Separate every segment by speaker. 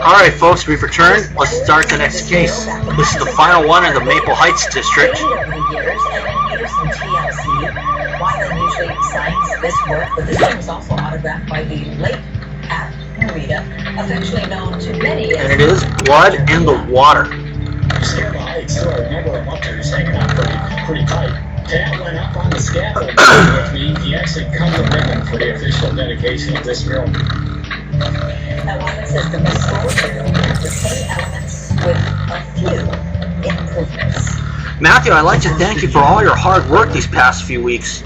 Speaker 1: Alright folks, we've returned. Let's start the next case. This is the final one in the Maple Heights district.
Speaker 2: Usually signs this work, but this one was also autographed by the late Pat Morita, affectionately known to many as...
Speaker 1: And it is Blood in the Water.
Speaker 3: Scare the Heights, there are a number of hunters hanging out pretty tight. Pat went up on the scaffold with me. He actually cut the ribbon for the official dedication of this film.
Speaker 2: Now, Wyman says the best story the same elements with a few improvements.
Speaker 1: Matthew, I'd like to thank you for all your hard work these past few weeks.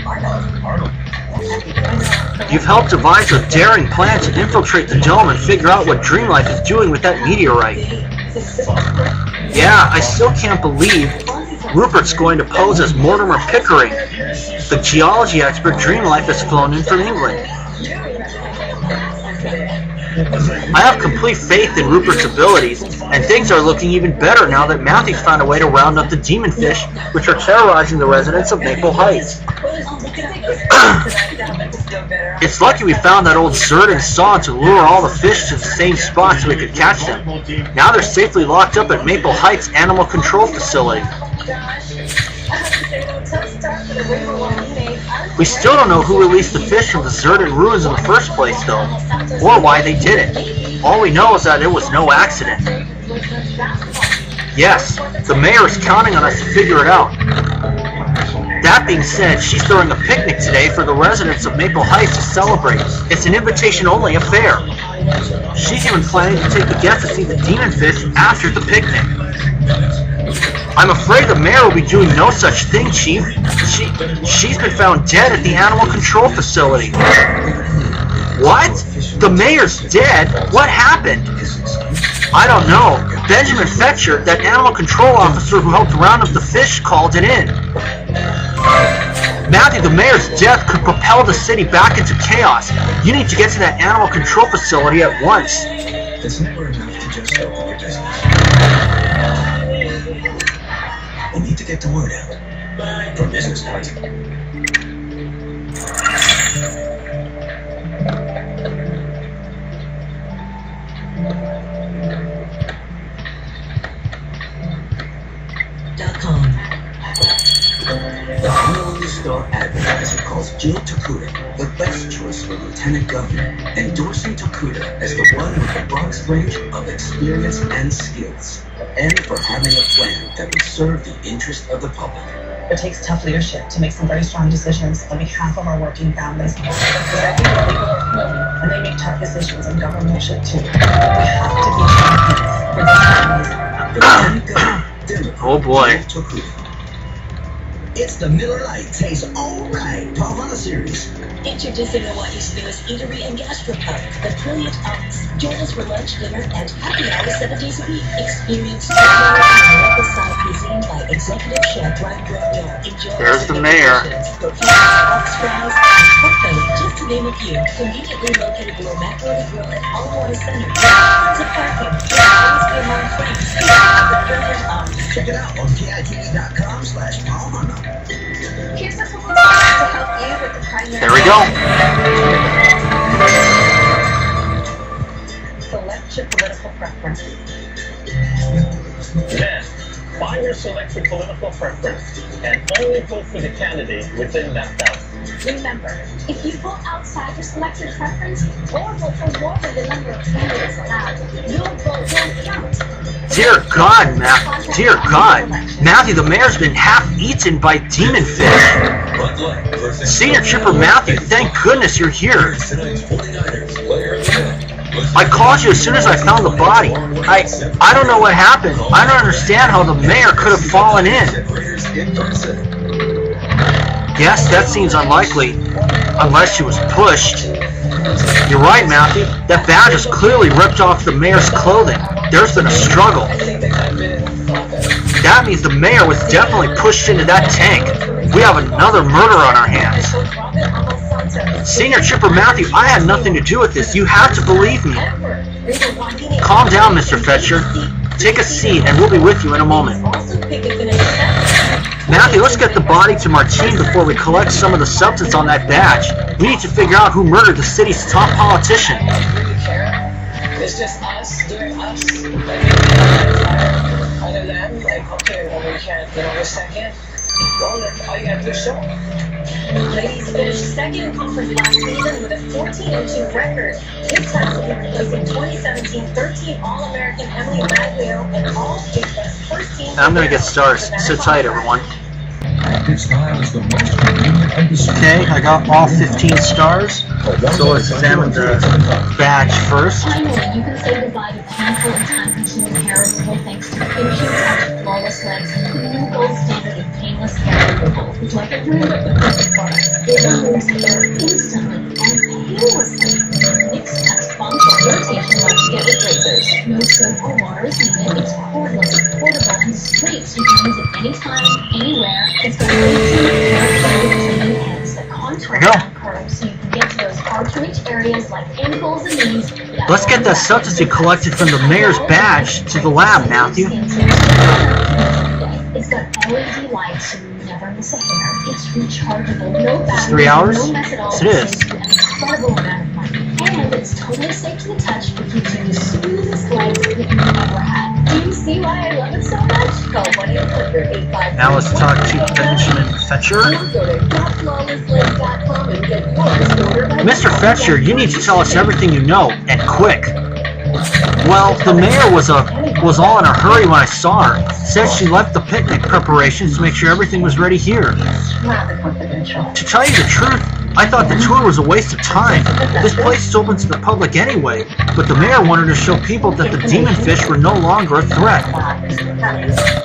Speaker 3: Arnold.
Speaker 1: You've helped devise a daring plan to infiltrate the dome and figure out what Dreamlife is doing with that meteorite. Yeah, I still can't believe Rupert's going to pose as Mortimer Pickering, the geology expert Dreamlife has flown in from England. I have complete faith in Rupert's abilities, and things are looking even better now that Matthew's found a way to round up the demon fish which are terrorizing the residents of Maple Heights. It's lucky we found that old Zerd and saw to lure all the fish to the same spot so we could catch them. Now they're safely locked up at Maple Heights Animal Control Facility. We still don't know who released the fish from the Zerdan ruins in the first place, though, or why they did it. All we know is that it was no accident. Yes, the mayor is counting on us to figure it out. That being said, she's throwing a picnic today for the residents of Maple Heights to celebrate. It's an invitation-only affair. She's even planning to take the guests to see the demon fish after the picnic. I'm afraid the mayor will be doing no such thing, Chief. She's been found dead at the animal control facility. What? The mayor's dead? What happened? I don't know. Benjamin Fetcher, that animal control officer who helped round up the fish, called it in. Matthew, the mayor's death could propel the city back into chaos. You need to get to that animal control facility at once.
Speaker 3: It's never enough to just open your business. We need to get the word out. For business cards.
Speaker 4: The Honolulu Star Advertiser calls Jill Tokuda the best choice for Lieutenant Governor, endorsing Tokuda as the one with the broadest range of experience and skills, and for having a plan that will serve the interest of the public.
Speaker 5: It takes tough leadership to make some very strong decisions on behalf of our working families. Because I think that people are willing when they make tough decisions, and government should too. We have to be champions for these families.
Speaker 1: Oh boy.
Speaker 4: It's the Miller Lite tastes alright, Paul Hunter series.
Speaker 6: Introducing Hawaii's newest eatery and gastropub, the Brilliant Arts. Join us for lunch, dinner, and happy hour 7 days a week. Experience American-style cuisine by executive chef Ryan Grenier. Enjoy
Speaker 1: There's the mayor.
Speaker 6: Box fries, and pork belly, just to name a few. Conveniently located below Macaroni Grill and All-Water Center. Tons of parking. Always be among friends. The Brilliant Arts.
Speaker 4: Check it out on KITV.com/Paul Hunter.
Speaker 7: Here's a couple tips to help you with the primary.
Speaker 1: There we go.
Speaker 5: Select your political preference.
Speaker 3: Then, find your selected political preference and only vote for the candidate within that ballot.
Speaker 7: Remember, if you vote outside your selected preference or vote for more than the number of candidates allowed, your vote won't count.
Speaker 1: Dear God, Dear God. Matthew, the mayor's been half-eaten by demon fish. Senior Trooper Matthew, thank goodness you're here. I called you as soon as I found the body. I don't know what happened. I don't understand how the mayor could have fallen in. Yes, that seems unlikely. Unless she was pushed. You're right, Matthew. That badge is clearly ripped off the mayor's clothing. There's been a struggle. That means the mayor was definitely pushed into that tank. We have another murder on our hands. Senior Trooper Matthew, I had nothing to do with this. You have to believe me. Calm down, Mr. Fetcher. Take a seat, and we'll be with you in a moment. Matthew, let's get the body to Martine before we collect some of the substance on that badge. We need to figure out who murdered the city's top politician.
Speaker 5: It's just us doing us. Other than, like, okay, well, we can't, we're second. Well, then all you gotta do is show up.
Speaker 6: Ladies finished second in conference last season with a 14-2 record. This time will be replacing 2017 13 All-American Emily Maglio and All-State West first team.
Speaker 1: I'm gonna get stars. Sit tight, everyone. Okay, I got all 15 stars. So let's examine the badge first.
Speaker 7: Finally, you can say goodbye to painful and time-consuming hair removal thanks to Finishing Touch Flawless Legs, the new gold standard of painless hair removal. It's like a dream of the perfect product. It removes hair instantly and painlessly. Mix touch function rotation like you get with razors. No soap or water is needed. It's cordless, portable, and straight, so you can use it anytime, anywhere. It's got cleaning heads that contour down curves, so you can get to those hard-to-reach areas like ankles and knees.
Speaker 1: Let's get the substance you collected from the mayor's badge to the lab, Matthew.
Speaker 7: It's got LED lights, so you never miss a hair. It's rechargeable, no battery,
Speaker 1: 3 hours?
Speaker 7: no mess at all.
Speaker 1: Yes, it is.
Speaker 7: Saves you an incredible amount of money. And it's totally safe to the touch and gives you the smoothest legs that you've ever had. Do you see why I love it so much? Call 1-800-855.
Speaker 1: Now let's talk to Benjamin Fetcher.
Speaker 7: Go to flawlesslegs.com and get yours ordered by
Speaker 1: Mr. Fetcher, you need to tell us everything you know, and quick. Well, the mayor was all in a hurry when I saw her. Said she left the picnic preparations to make sure everything was ready here.
Speaker 2: Rather confidential.
Speaker 1: To tell you the truth, I thought the tour was a waste of time. This place is open to the public anyway, but the mayor wanted to show people that the demon fish were no longer a threat.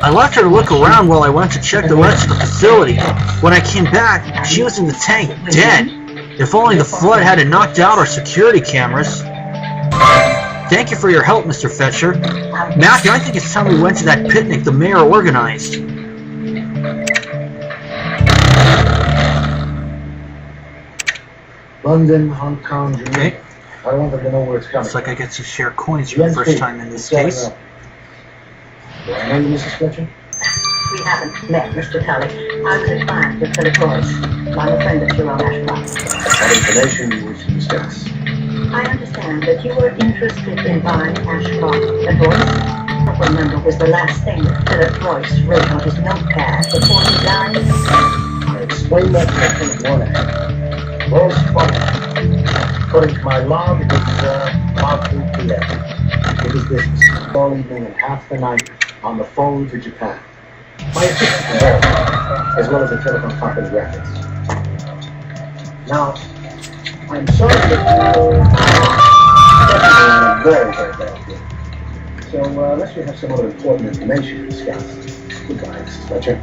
Speaker 1: I left her to look around while I went to check the rest of the facility. When I came back, she was in the tank, dead. If only the flood hadn't knocked out our security cameras. Thank you for your help, Mr. Fetcher. Matthew, I think it's time we went to that picnic the mayor organized.
Speaker 8: London, Hong Kong, Jamaica.
Speaker 1: Okay.
Speaker 8: I wanted to know where it's coming.
Speaker 1: Looks like I get to share coins for the first time in this case.
Speaker 8: Do I know you, Mrs. Fletcher?
Speaker 2: We haven't met, Mr. Tully. I was advised with Philip Royce. I'm a friend of Jerome Ashcroft.
Speaker 8: What information you wish to discuss?
Speaker 2: I understand that you were interested in buying Ashcroft and Royce. I remember was the last thing that Philip Royce wrote on his notepad before he died.
Speaker 8: I explained that to Lieutenant Warner. Rose Fletcher. According to my log, it's about 3 p.m. It was business all evening and half the night on the phone to Japan. My assistant involved, as well as the telephone company records. Now, I'm sorry that you're very, very bad here. So, unless we have some other important information to discuss. Goodbye, Mrs. Fletcher.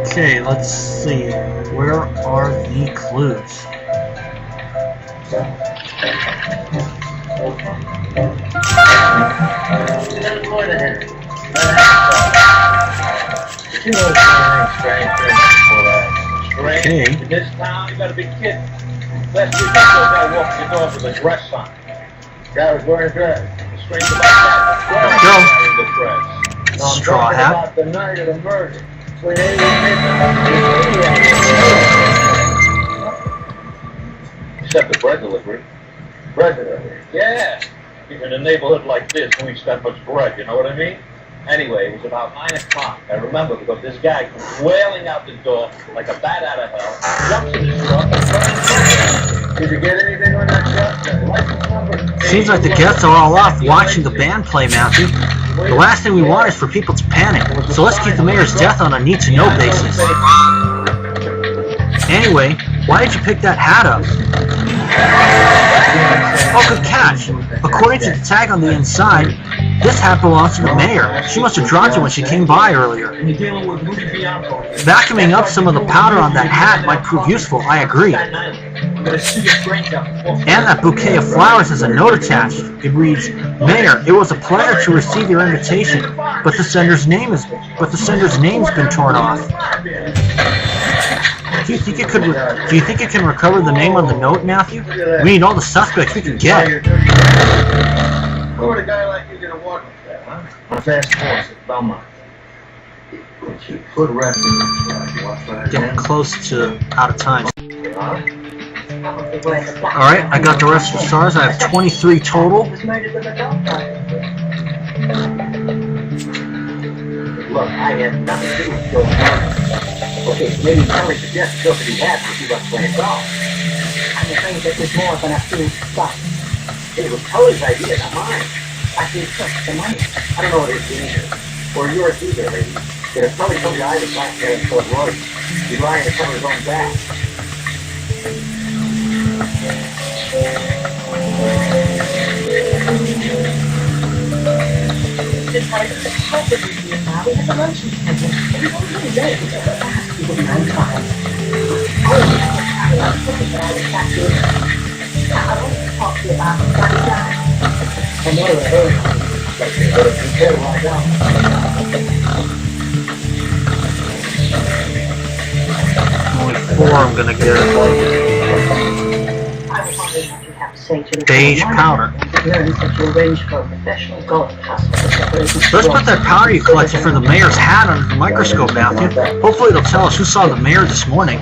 Speaker 1: Okay, let's see. Where are the clues? Okay.
Speaker 3: In this town, you gotta be kidding. Last week I saw a guy walking the dog with a dress on. Guy was wearing a dress. Strange about that. The dress. No, I'm
Speaker 1: Straw
Speaker 3: talking
Speaker 1: hat.
Speaker 3: about the night of the murder. Between 8 and midnight. Except the bread delivery. Bread delivery? Yeah. In a neighborhood like this, who eats that much bread, you know what I mean? Anyway, it was about 9 o'clock. I remember because this guy comes wailing out the door like a bat out of hell, jumps in his truck, and burns. Did you get anything on that truck? License number?
Speaker 1: Seems like the guests are all off watching the band play, Matthew. The last thing we want is for people to panic, so let's keep the mayor's death on a need-to-know basis. Anyway, why did you pick that hat up? Oh, good catch. According to the tag on the inside, this hat belongs to the mayor. She must have dropped it when she came by earlier. Vacuuming up some of the powder on that hat might prove useful, I agree. And that bouquet of flowers has a note attached. It reads, "Mayor, it was a pleasure to receive your invitation, but the sender's name's been torn off." Do you think it can recover the name on the note, Matthew? We need all the suspects we can get.
Speaker 3: Where would a guy like you gonna walk with that, huh?
Speaker 8: On a fast horse at Belmont. Good reference.
Speaker 1: Getting close to out of time.
Speaker 8: Huh?
Speaker 1: Alright, I got the rest of the stars. I have 23 total.
Speaker 2: Was murdered with a dog fight.
Speaker 8: Look, I had nothing to do with Joe's murder. Okay, so maybe Kelly suggests Joe could be had when he was playing golf.
Speaker 2: I'm afraid that there's more than a few bucks.
Speaker 8: It was Kelly's idea, not mine.
Speaker 2: I think took the money.
Speaker 8: I don't know what it is either. Or yours either, lady. But if Kelly told me I was back there in Fort Royce, he'd lying to cover his own back.
Speaker 2: It's hard to help it with you now. We have a luncheon schedule. It was only late until the last people behind time. I want to talk to you about the funny guy.
Speaker 8: I know that hurt. But you better lie down.
Speaker 1: Only 4 I'm gonna get.
Speaker 2: I was wondering what you have to say to the
Speaker 1: Beige powder.
Speaker 2: learns that you arrange for a professional golf hospital.
Speaker 1: Let's put that powder you collected for the mayor's hat under the microscope, Matthew. Hopefully it'll tell us who saw the mayor this morning.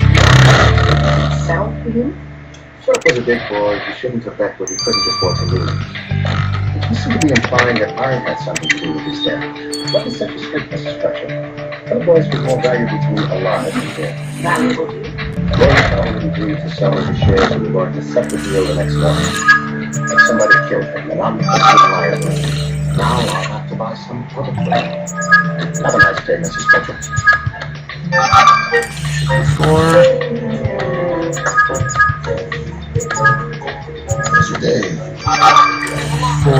Speaker 2: Sell for you?
Speaker 8: Short was a big boy. He shouldn't have bet what he couldn't afford to lose. You seem to be implying that I had something to do with his death. What is such a straight, Mrs. Crutcher? Some boys was more valuable to me alive than dead.
Speaker 2: Valuable to you?
Speaker 8: Boys already agreed to sell his shares and we were going to set the deal the next morning. But somebody killed him, and I'm the liar. Now I'll have to buy some other thing. Have a nice day, Mrs. Crutcher.
Speaker 1: 4.
Speaker 8: Mr. Dave.
Speaker 1: 4.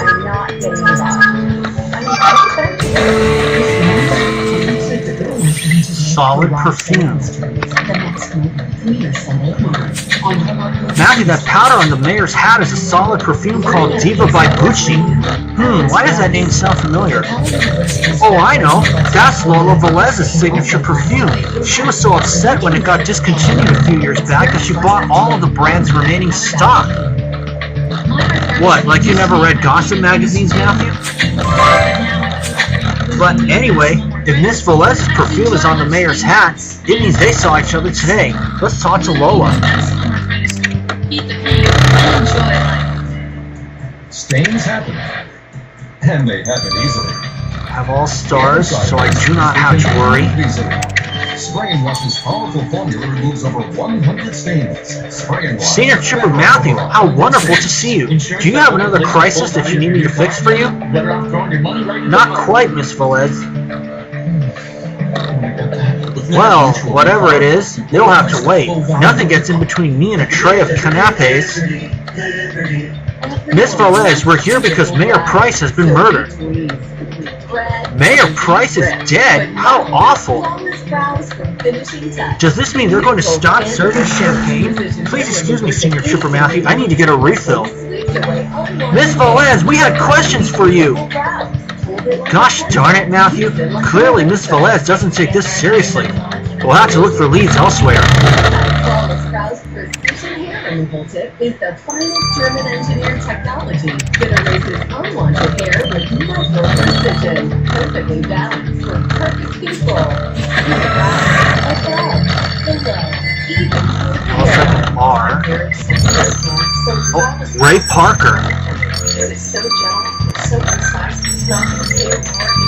Speaker 2: I'm not getting
Speaker 1: Solid perfume. Matthew, that powder on the mayor's hat is a solid perfume called Diva by Gucci. Why does that name sound familiar? Oh, I know. That's Lola Velez's signature perfume. She was so upset when it got discontinued a few years back that she bought all of the brand's remaining stock. What, like you never read gossip magazines, Matthew? But anyway, if Miss Velez's perfume is on the mayor's hat, it means they saw each other today. Let's talk to Lola.
Speaker 7: Beat the pain and enjoy life.
Speaker 9: Stains happen. And they happen easily.
Speaker 1: Have all stars, so I do not have to worry.
Speaker 9: Spray and Wash's powerful formula removes over 100 stains. Spray and Wash.
Speaker 1: Senior Trooper Matthew, how wonderful to see you. Do you have another crisis that you need me to fix for you? Not quite, Miss Velez. Well, whatever it is, they'll have to wait. Nothing gets in between me and a tray of canapes. Miss Velez, we're here because Mayor Price has been murdered. Mayor Price is dead? How awful. Does this mean they're going to stop serving champagne? Please excuse me, Senior Trooper Matthew. I need to get a refill. Miss Velez, we had questions for you. Gosh darn it, Matthew. Clearly, Miss Velez doesn't take this seriously. We'll have to look for leads elsewhere.
Speaker 5: Removal tip is the finest German engineered technology that erases unwanted hair with micro precision, perfectly balanced for perfect people.
Speaker 1: R. Oh, Ray Parker.
Speaker 5: It is so gentle, so concise, it's not going to take more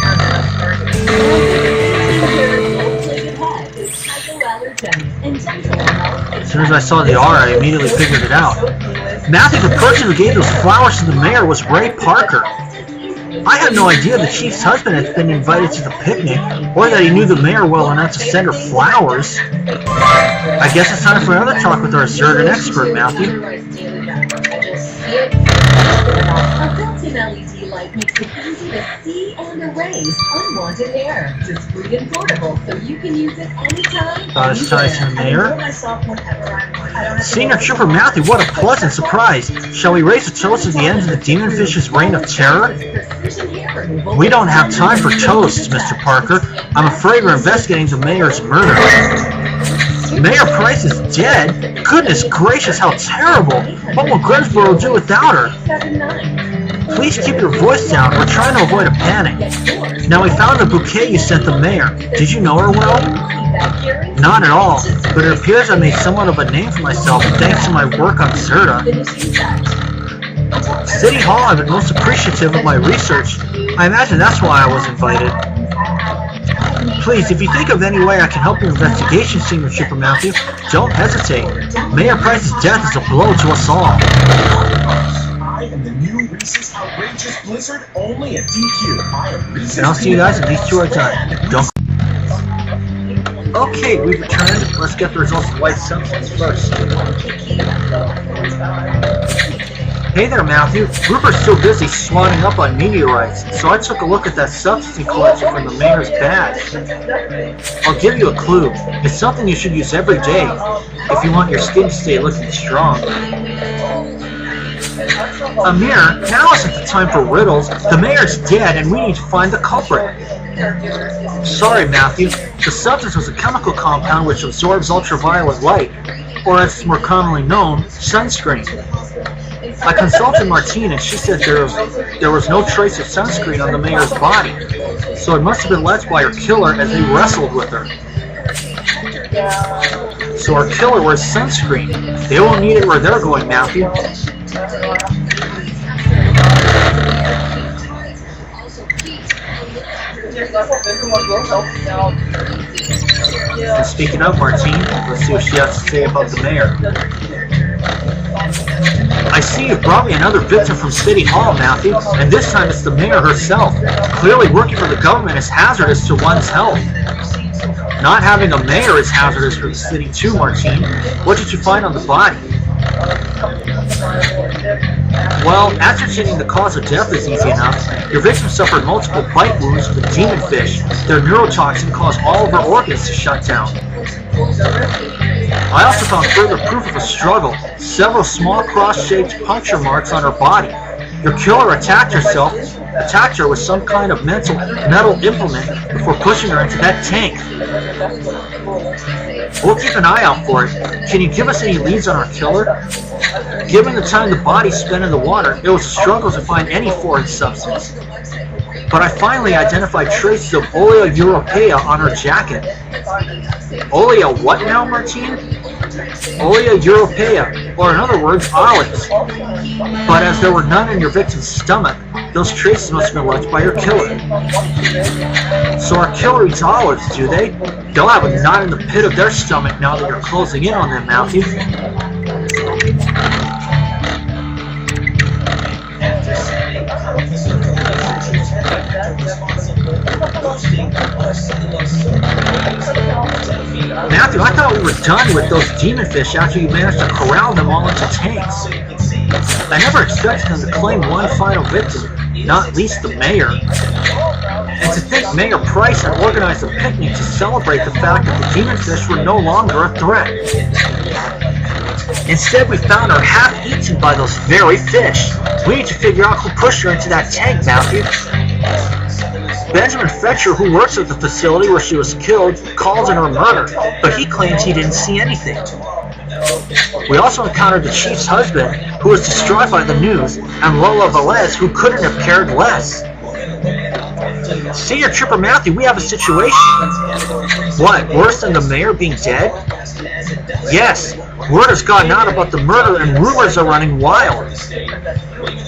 Speaker 5: hair than a gold-plated head is hypoallergenic and gentle on health.
Speaker 1: As soon as I saw the R, I immediately figured it out. Matthew, the person who gave those flowers to the mayor was Ray Parker. I had no idea the chief's husband had been invited to the picnic, or that he knew the mayor well enough to send her flowers. I guess it's time for another talk with our Zerdan expert, Matthew.
Speaker 5: A built-in LED light makes it easy to see and erase unwanted hair. Discreet and portable, so you can use it anytime.
Speaker 1: It's time to the mayor. Senior Trooper Matthew, what a pleasant surprise. Shall we raise a toast at the end of the Demon Fish's reign of terror? We don't have time for toasts, Mr. Parker. I'm afraid we're investigating the mayor's murder. Mayor Price is dead? Goodness gracious, how terrible! What will Greensboro do without her? Please keep your voice down. We're trying to avoid a panic. Now, we found the bouquet you sent the mayor. Did you know her well? Not at all, but it appears I made somewhat of a name for myself thanks to my work on Zerta. City Hall have been most appreciative of my research. I imagine that's why I was invited. Please, if you think of any way I can help your investigation, Senior Trooper Matthew, don't hesitate. Mayor Price's death is a blow to us all.
Speaker 9: I am the new Reese's Outrageous Blizzard only at DQ. I am Reese's.
Speaker 1: And I'll see you guys when these two are done. Don't. Okay, we've returned. Let's get the results of White Substance first. Hey there, Matthew. Rupert's still busy swatting up on meteorites, so I took a look at that substance he collected from the mayor's badge. I'll give you a clue. It's something you should use every day if you want your skin to stay looking strong. Amir, now isn't the time for riddles. The mayor's dead and we need to find the culprit. Sorry, Matthew. The substance was a chemical compound which absorbs ultraviolet light, or as it's more commonly known, sunscreen. I consulted Martine and she said there was no trace of sunscreen on the mayor's body, so it must have been left by her killer as they wrestled with her. So our killer wears sunscreen. They won't need it where they're going, Matthew. And speaking of Martine, let's see what she has to say about the mayor. I see you've brought me another victim from City Hall, Matthew, and this time it's the mayor herself. Clearly working for the government is hazardous to one's health. Not having a mayor is hazardous for the city too, Martine. What did you find on the body? Well, ascertaining the cause of death is easy enough. Your victim suffered multiple bite wounds with a demon fish. Their neurotoxin caused all of her organs to shut down. I also found further proof of a struggle, several small cross-shaped puncture marks on her body. Your killer attacked her with some kind of metal implement before pushing her into that tank. We'll keep an eye out for it. Can you give us any leads on our killer? Given the time the body spent in the water, it was a struggle to find any foreign substance. But I finally identified traces of Olea Europaea on her jacket. Olea what now, Martine? Olea Europaea, or in other words, olives. But as there were none in your victim's stomach, those traces must have been left by your killer. So our killer eats olives, do they? They'll have a knot in the pit of their stomach now that you're closing in on them, Matthew. Matthew, I thought we were done with those demon fish after you managed to corral them all into tanks. I never expected them to claim one final victim, not least the mayor. And to think Mayor Price had organized a picnic to celebrate the fact that the demon fish were no longer a threat. Instead, we found her half-eaten by those very fish. We need to figure out who pushed her into that tank, Matthew. Benjamin Fetcher, who works at the facility where she was killed, called in her murder, but he claims he didn't see anything. We also encountered the chief's husband, who was distraught by the news, and Lola Velez, who couldn't have cared less. Senior Trooper Matthew, we have a situation. What, worse than the mayor being dead? Yes, word has gotten out about the murder and rumors are running wild.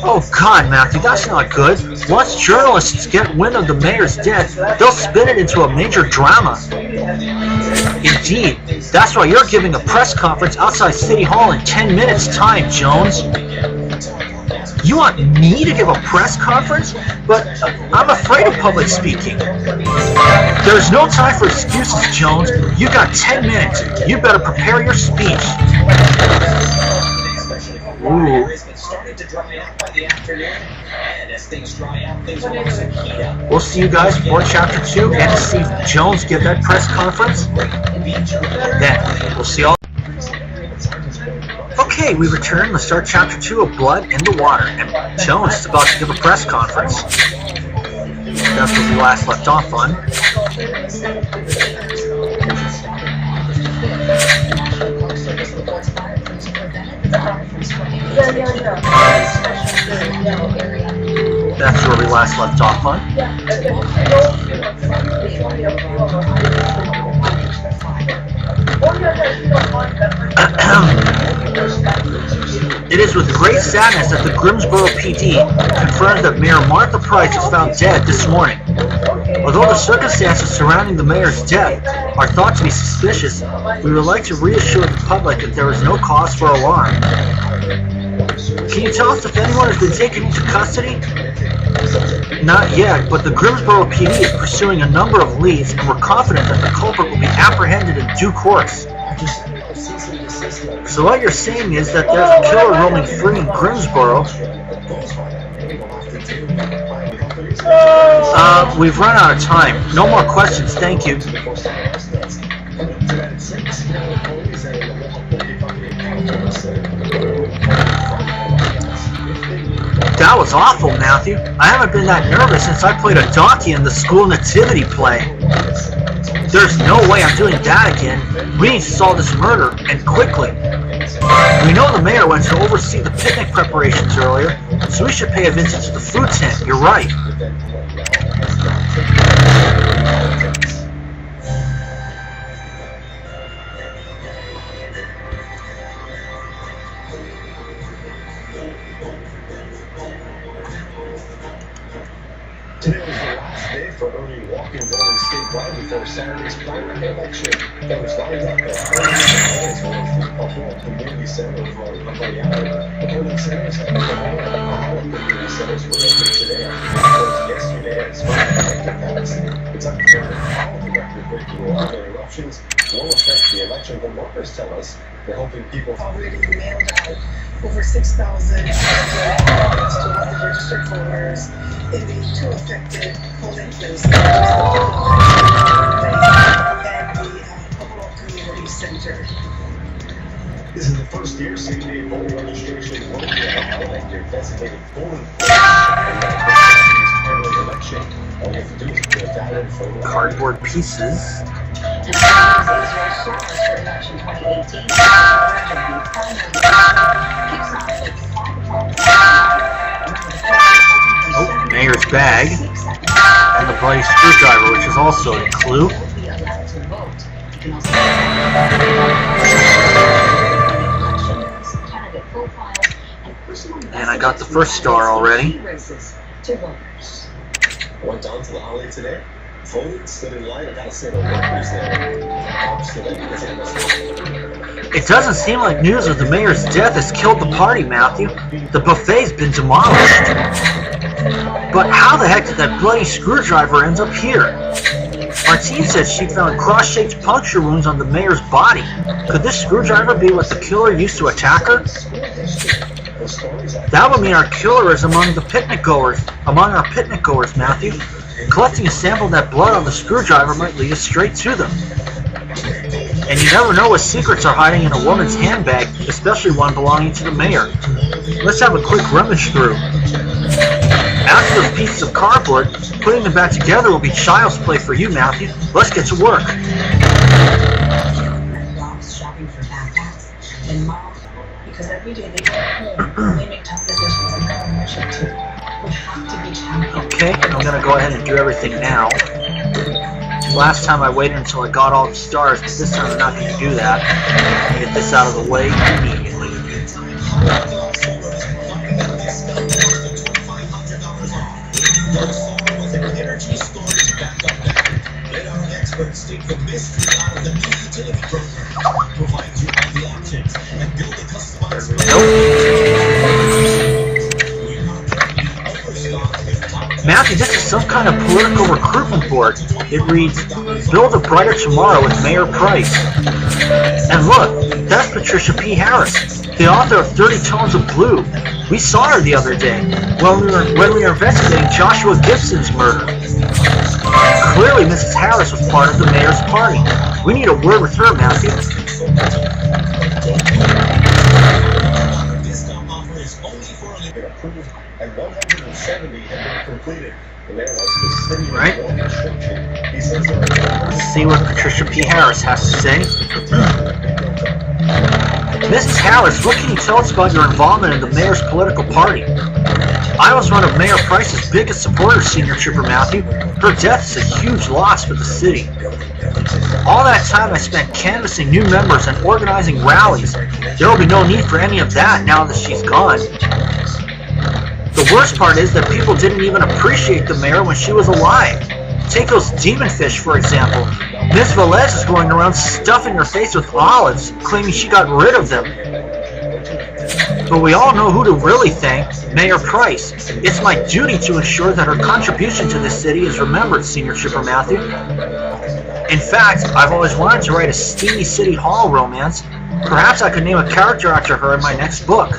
Speaker 1: Oh God, Matthew, that's not good. Once journalists get wind of the mayor's death, they'll spin it into a major drama. Indeed, that's why you're giving a press conference outside City Hall in 10 minutes' time, Jones. You want me to give a press conference? But I'm afraid of public speaking. There's no time for excuses, Jones. You got 10 minutes. You better prepare your speech. Ooh. We'll see you guys for Chapter 2 and to see Jones give that press conference. Then, we'll see all. Okay, we return. Let's start Chapter 2 of Blood in the Water, and Jones is about to give a press conference. That's what we last left off on. That's where we last left off, huh? It is with great sadness that the Grimsboro PD confirms that Mayor Martha Price was found dead this morning. Although the circumstances surrounding the mayor's death are thought to be suspicious, we would like to reassure the public that there is no cause for alarm. Can you tell us if anyone has been taken into custody? Not yet, but the Grimsboro PD is pursuing a number of leads, and we're confident that the culprit will be apprehended in due course. So what you're saying is that there's a killer roaming free in Grimsboro? We've run out of time. No more questions, thank you. That was awful, Matthew. I haven't been that nervous since I played a donkey in the school nativity play. There's no way I'm doing that again. We need to solve this murder, and quickly. We know the mayor went to oversee the picnic preparations earlier, so we should pay a visit to the food tent. You're right.
Speaker 10: Today was the last day for early walk-in voting statewide before Saturday's primary election. That was lined up at the community center for a couple of hours. The polling centers and all community centers were open today. Yesterday, as far as it's unclear how the record-breaking water eruptions will affect the election, but workers tell us they're hoping people
Speaker 5: Already mailed out over 6,000 ballots to all the registered voters in the two affected polling places, and the Pablo Community Center.
Speaker 10: This is the first year same-day voter registration won't be held at your designated polling place. Election. All you have to do is put a valid photo.
Speaker 1: Cardboard pieces. Oh, mayor's bag. And the bloody screwdriver, which is also a clue. And I got the first star already.
Speaker 10: Went down to the holiday today. Voted, stood in line. I gotta say, the workers there.
Speaker 1: It doesn't seem like news of the mayor's death has killed the party, Matthew. The buffet's been demolished. But how the heck did that bloody screwdriver end up here? Martine said she found cross-shaped puncture wounds on the mayor's body. Could this screwdriver be what the killer used to attack her? That would mean our killer is among our picnic goers, Matthew. Collecting a sample of that blood on the screwdriver might lead us straight to them. And you never know what secrets are hiding in a woman's handbag, especially one belonging to the mayor. Let's have a quick rummage through. After those pieces of cardboard, putting them back together will be child's play for you, Matthew. Let's get to work.
Speaker 5: Shopping for backpacks and moms, because every day they go home and they make tough decisions and go on mission too. We have to be champions.
Speaker 1: Okay, I'm gonna go ahead and do everything now. Last time I waited until I got all the stars, but this time I'm not going to do that. I'm going to get this out of the way immediately. Matthew, this is some kind of political recruitment board. It reads, "Build a brighter tomorrow with Mayor Price." And look, that's Patricia P. Harris, the author of 30 Tones of Blue. We saw her the other day when we were investigating Joshua Gibson's murder. Clearly, Mrs. Harris was part of the mayor's party. We need a word with her, Matthew.
Speaker 10: And 170 have been completed. The mayor wants to stimulate
Speaker 1: Right.
Speaker 10: more construction. He says there are
Speaker 1: Let's see what Patricia P. Harris has to say. Mrs. Harris, what can you tell us about your involvement in the mayor's political party? I was one of Mayor Price's biggest supporters, Senior Trooper Matthew. Her death is a huge loss for the city. All that time I spent canvassing new members and organizing rallies. There will be no need for any of that now that she's gone. The worst part is that people didn't even appreciate the mayor when she was alive. Take those demon fish, for example. Miss Velez is going around stuffing her face with olives, claiming she got rid of them. But we all know who to really thank, Mayor Price. It's my duty to ensure that her contribution to this city is remembered, Senior Trooper Matthew. In fact, I've always wanted to write a steamy City Hall romance. Perhaps I could name a character after her in my next book.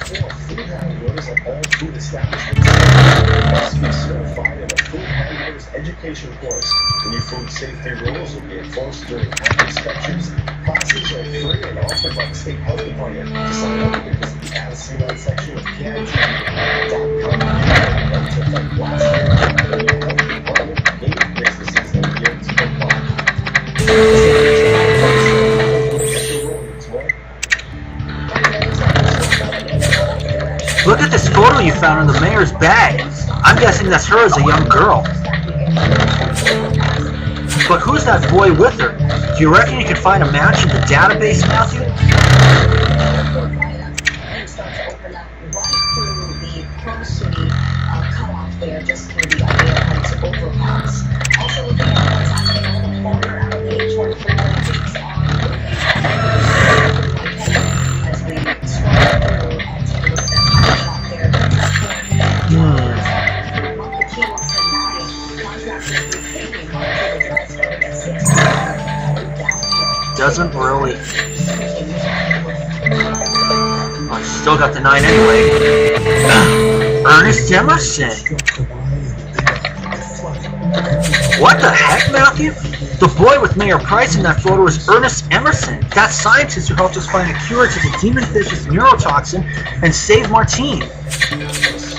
Speaker 10: Education course. The new food safety rules will be enforced during health inspections. Classes are free and offered by the State Health Department. To sign up, you can visit the Addis United section of KIT.com. Last year, the Health Department gave businesses the year to comply.
Speaker 1: Look at this photo you found in the mayor's bag. I'm guessing that's her as a young girl. But who's that boy with her? Do you reckon you could find a match in the database, Matthew? Doesn't really. I still got the 9 anyway. Ernest Emerson. What the heck, Matthew? The boy with Mayor Price in that photo is Ernest Emerson, that scientist who helped us find a cure to the demon fish's neurotoxin and save Martine.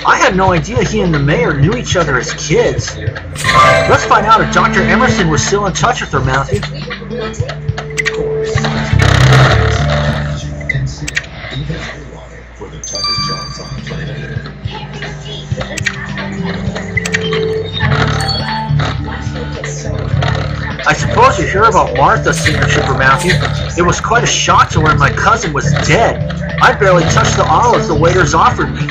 Speaker 1: I had no idea he and the mayor knew each other as kids. Let's find out if Dr. Emerson was still in touch with her, Matthew. I suppose you hear about Martha, Senior Trooper Matthew. It was quite a shock to learn my cousin was dead. I barely touched the olives the waiters offered me.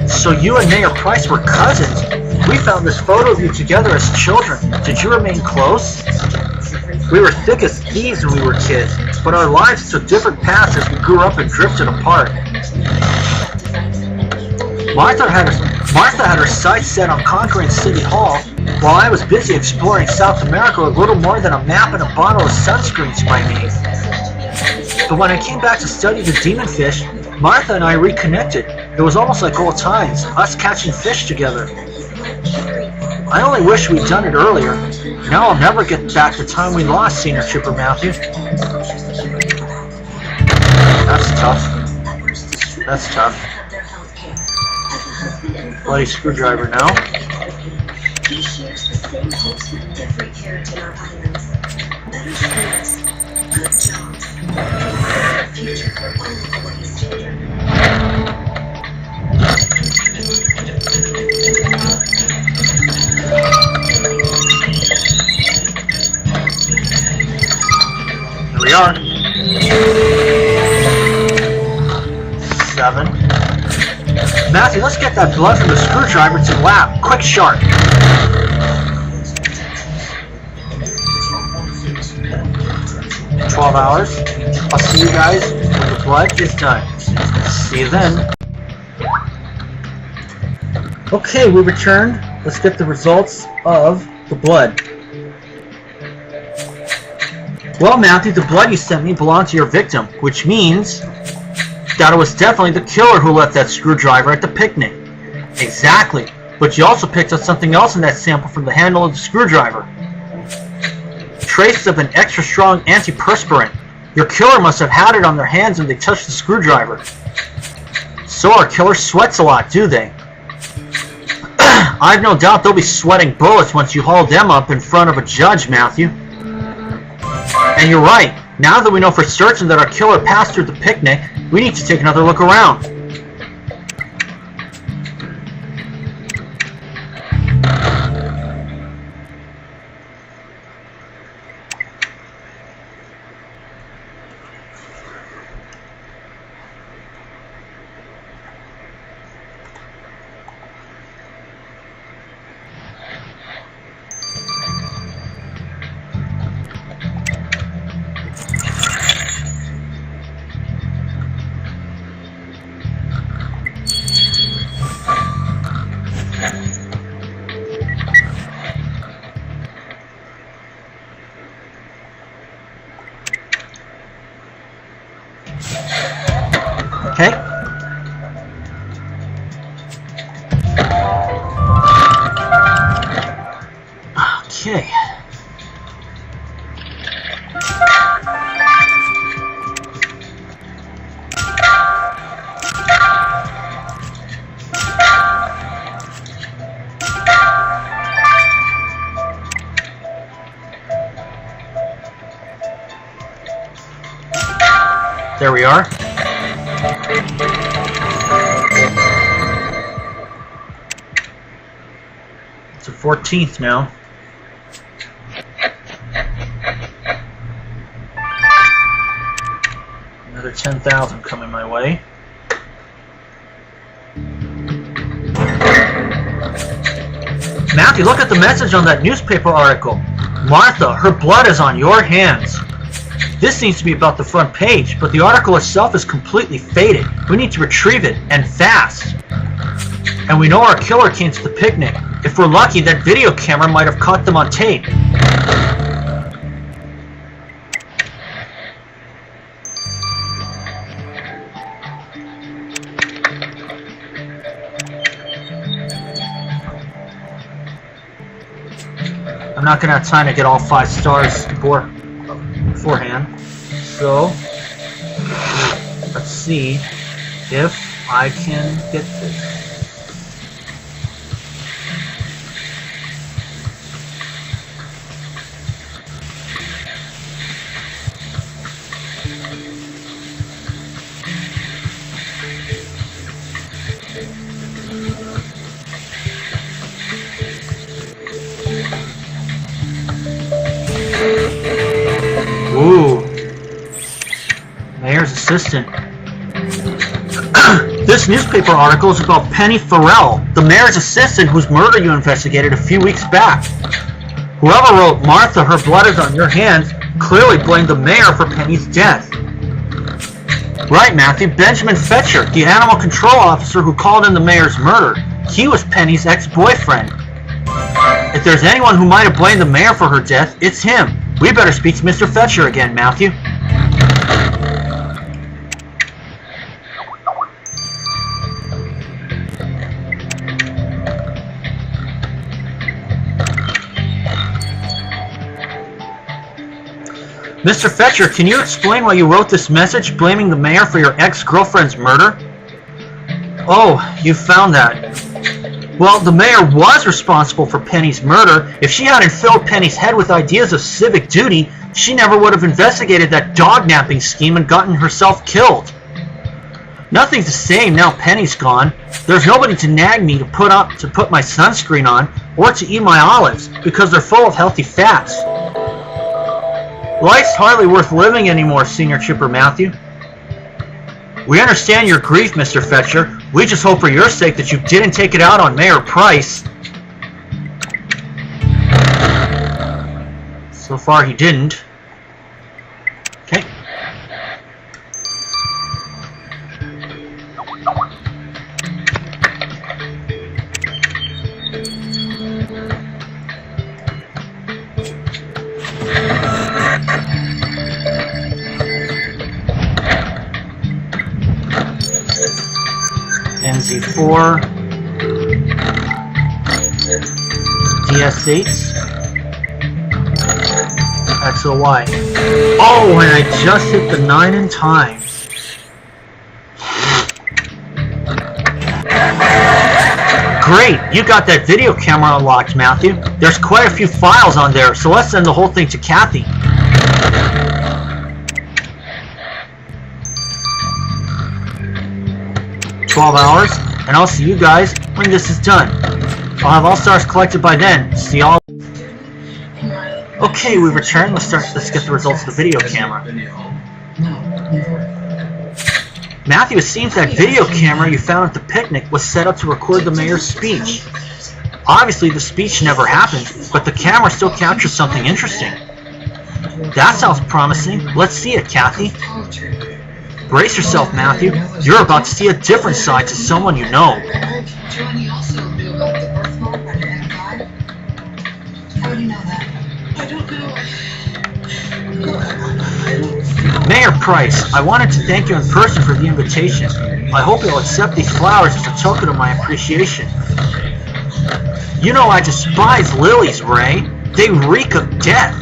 Speaker 1: So you and Mayor Price were cousins. We found this photo of you together as children. Did you remain close? We were thick as thieves when we were kids, but our lives took different paths as we grew up and drifted apart. Martha had her sights set on conquering City Hall, while I was busy exploring South America with little more than a map and a bottle of sunscreens by me. But when I came back to study the demon fish, Martha and I reconnected. It was almost like old times, us catching fish together. I only wish we'd done it earlier. Now I'll never get back the time we lost, Senior Trooper Matthew. That's tough. That's tough. Bloody screwdriver now.
Speaker 6: He shares the same hopes with every parent in our islands. Better schools, good jobs, a future for all of Hawaii's children.
Speaker 1: Here we are. 7. Matthew, let's get that blood from the screwdriver to the lab. Quick, sharp. 12 hours. I'll see you guys when the blood is done. See you then. Okay, we returned. Let's get the results of the blood. Well, Matthew, the blood you sent me belonged to your victim, which means that it was definitely the killer who left that screwdriver at the picnic. Exactly. But you also picked up something else in that sample from the handle of the screwdriver. Traces of an extra strong antiperspirant. Your killer must have had it on their hands when they touched the screwdriver. So our killer sweats a lot, do they? I've no doubt they'll be sweating bullets once you haul them up in front of a judge, Matthew. And you're right. Now that we know for certain that our killer passed through the picnic, we need to take another look around. Okay. Okay. There we are. It's the 14th now. Another 10,000 coming my way. Matthew, look at the message on that newspaper article. Martha, her blood is on your hands. This seems to be about the front page, but the article itself is completely faded. We need to retrieve it, and fast. And we know our killer came to the picnic. If we're lucky, that video camera might have caught them on tape. I'm not going to have time to get all 5 stars beforehand. So, let's see if I can get this. Ooh. Mayor's assistant. This newspaper article is about Penny Farrell, the mayor's assistant whose murder you investigated a few weeks back. Whoever wrote Martha, her blood is on your hands clearly blamed the mayor for Penny's death. Right, Matthew. Benjamin Fetcher, the animal control officer who called in the mayor's murder. He was Penny's ex-boyfriend. If there's anyone who might have blamed the mayor for her death, it's him. We better speak to Mr. Fetcher again, Matthew. Mr. Fetcher, can you explain why you wrote this message blaming the mayor for your ex-girlfriend's murder? Oh, you found that. Well, the mayor was responsible for Penny's murder. If she hadn't filled Penny's head with ideas of civic duty, she never would have investigated that dog-napping scheme and gotten herself killed. Nothing's the same now Penny's gone. There's nobody to nag me to put my sunscreen on or to eat my olives because they're full of healthy fats. Life's hardly worth living anymore, Senior Trooper Matthew. We understand your grief, Mr. Fetcher. We just hope for your sake that you didn't take it out on Mayor Price. So far he didn't. Okay. NZ4 DS8 XOY. Oh, and I just hit the 9 in time. Great, you got that video camera unlocked, Matthew. There's quite a few files on there, so let's send the whole thing to Kathy. $12, and I'll see you guys when this is done. I'll have all stars collected by then. See y'all. Okay, we returned. Let's get the results of the video camera. Matthew, it seems that video camera you found at the picnic was set up to record the mayor's speech. Obviously, the speech never happened, but the camera still captures something interesting. That sounds promising. Let's see it, Kathy. Brace yourself, Matthew. You're about to see a different side to someone you know.
Speaker 5: Johnny also knew about the birthmark on your back thigh. How do you know that? I don't know.
Speaker 1: Mayor Price, I wanted to thank you in person for the invitation. I hope you'll accept these flowers as a token of my appreciation. You know I despise lilies, Ray. They reek of death.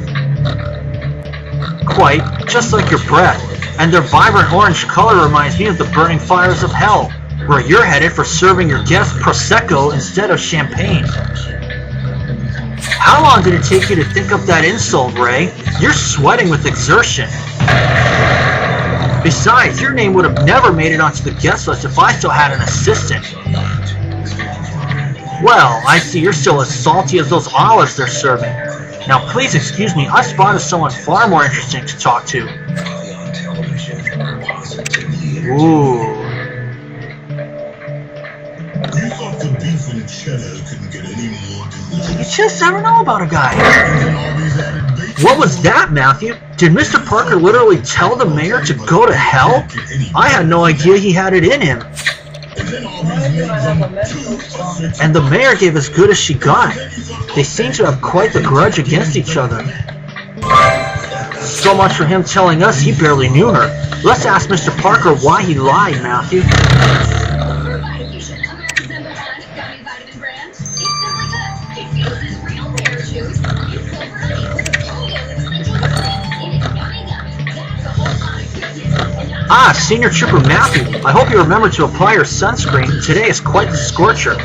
Speaker 1: Quite, just like your breath. And their vibrant orange color reminds me of the burning fires of hell, where you're headed for serving your guests Prosecco instead of champagne. How long did it take you to think up that insult, Ray? You're sweating with exertion. Besides, your name would have never made it onto the guest list if I still had an assistant. Well, I see you're still as salty as those olives they're serving. Now please excuse me, I spotted someone far more interesting to talk to. Ooh.
Speaker 9: You thought the beef and cheddar couldn't get any more delicious?
Speaker 1: You just never know about a guy. What was that, Matthew? Did Mr. Parker literally tell the mayor to go to hell? I had no idea he had it in him. And the mayor gave as good as she got. They seem to have quite the grudge against each other. So much for him telling us he barely knew her. Let's ask Mr. Parker why he lied, Matthew. Ah, Senior Trooper Matthew, I hope you remember to apply your sunscreen. Today is quite the scorcher.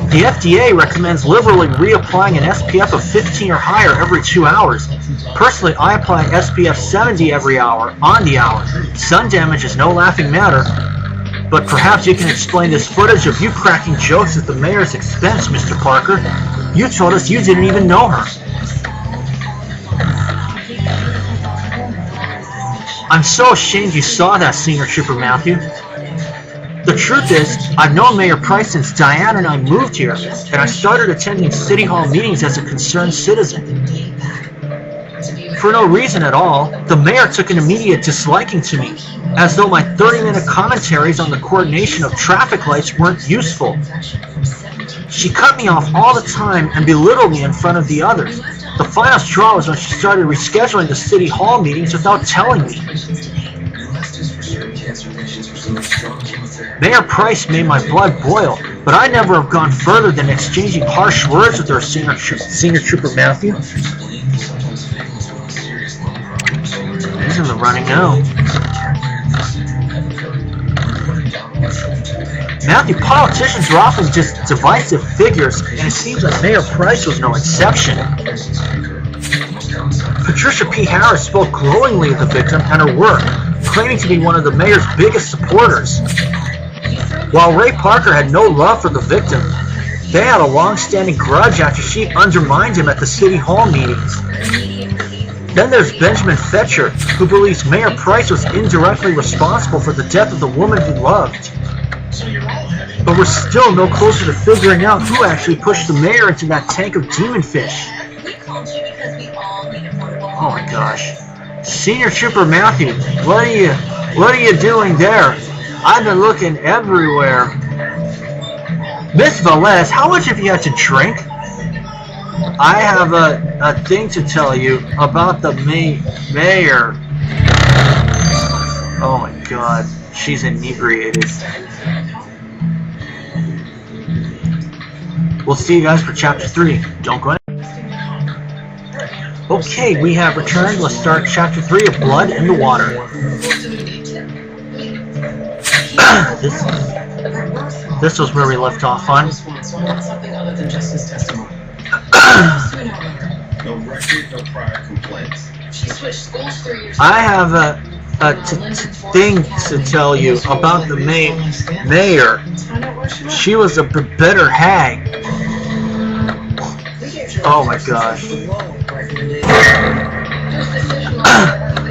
Speaker 1: The FDA recommends liberally reapplying an SPF of 15 or higher every 2 hours. Personally, I apply SPF 70 every hour, on the hour. Sun damage is no laughing matter, but perhaps you can explain this footage of you cracking jokes at the mayor's expense, Mr. Parker. You told us you didn't even know her. I'm so ashamed you saw that, Senior Trooper Matthew. The truth is, I've known Mayor Price since Diane and I moved here, and I started attending City Hall meetings as a concerned citizen. For no reason at all, the mayor took an immediate disliking to me, as though my 30-minute commentaries on the coordination of traffic lights weren't useful. She cut me off all the time and belittled me in front of the others. The final straw was when she started rescheduling the City Hall meetings without telling me. Mayor Price made my blood boil, but I never have gone further than exchanging harsh words with her, Senior Trooper Matthew. He's in the running now. Matthew, politicians are often just divisive figures, and it seems like Mayor Price was no exception. Patricia P. Harris spoke glowingly of the victim and her work, claiming to be one of the mayor's biggest supporters. While Ray Parker had no love for the victim, they had a long-standing grudge after she undermined him at the City Hall meetings. Then there's Benjamin Fetcher, who believes Mayor Price was indirectly responsible for the death of the woman he loved. But we're still no closer to figuring out who actually pushed the mayor into that tank of demon fish. Oh my gosh. Senior Trooper Matthew, what are you doing there? I've been looking everywhere. Miss Velez, how much have you had to drink? I have a thing to tell you about the mayor. Oh my god, she's inebriated. We'll see you guys for Chapter 3. Don't go anywhere. Okay, we have returned. Let's start Chapter 3 of Blood in the Water. This was where we left off on.
Speaker 10: Something other than just his testimony. No record, no prior complaints. She switched schools 3 years ago.
Speaker 1: I have a thing to tell you about the mayor. She was a bitter hag. Oh my gosh.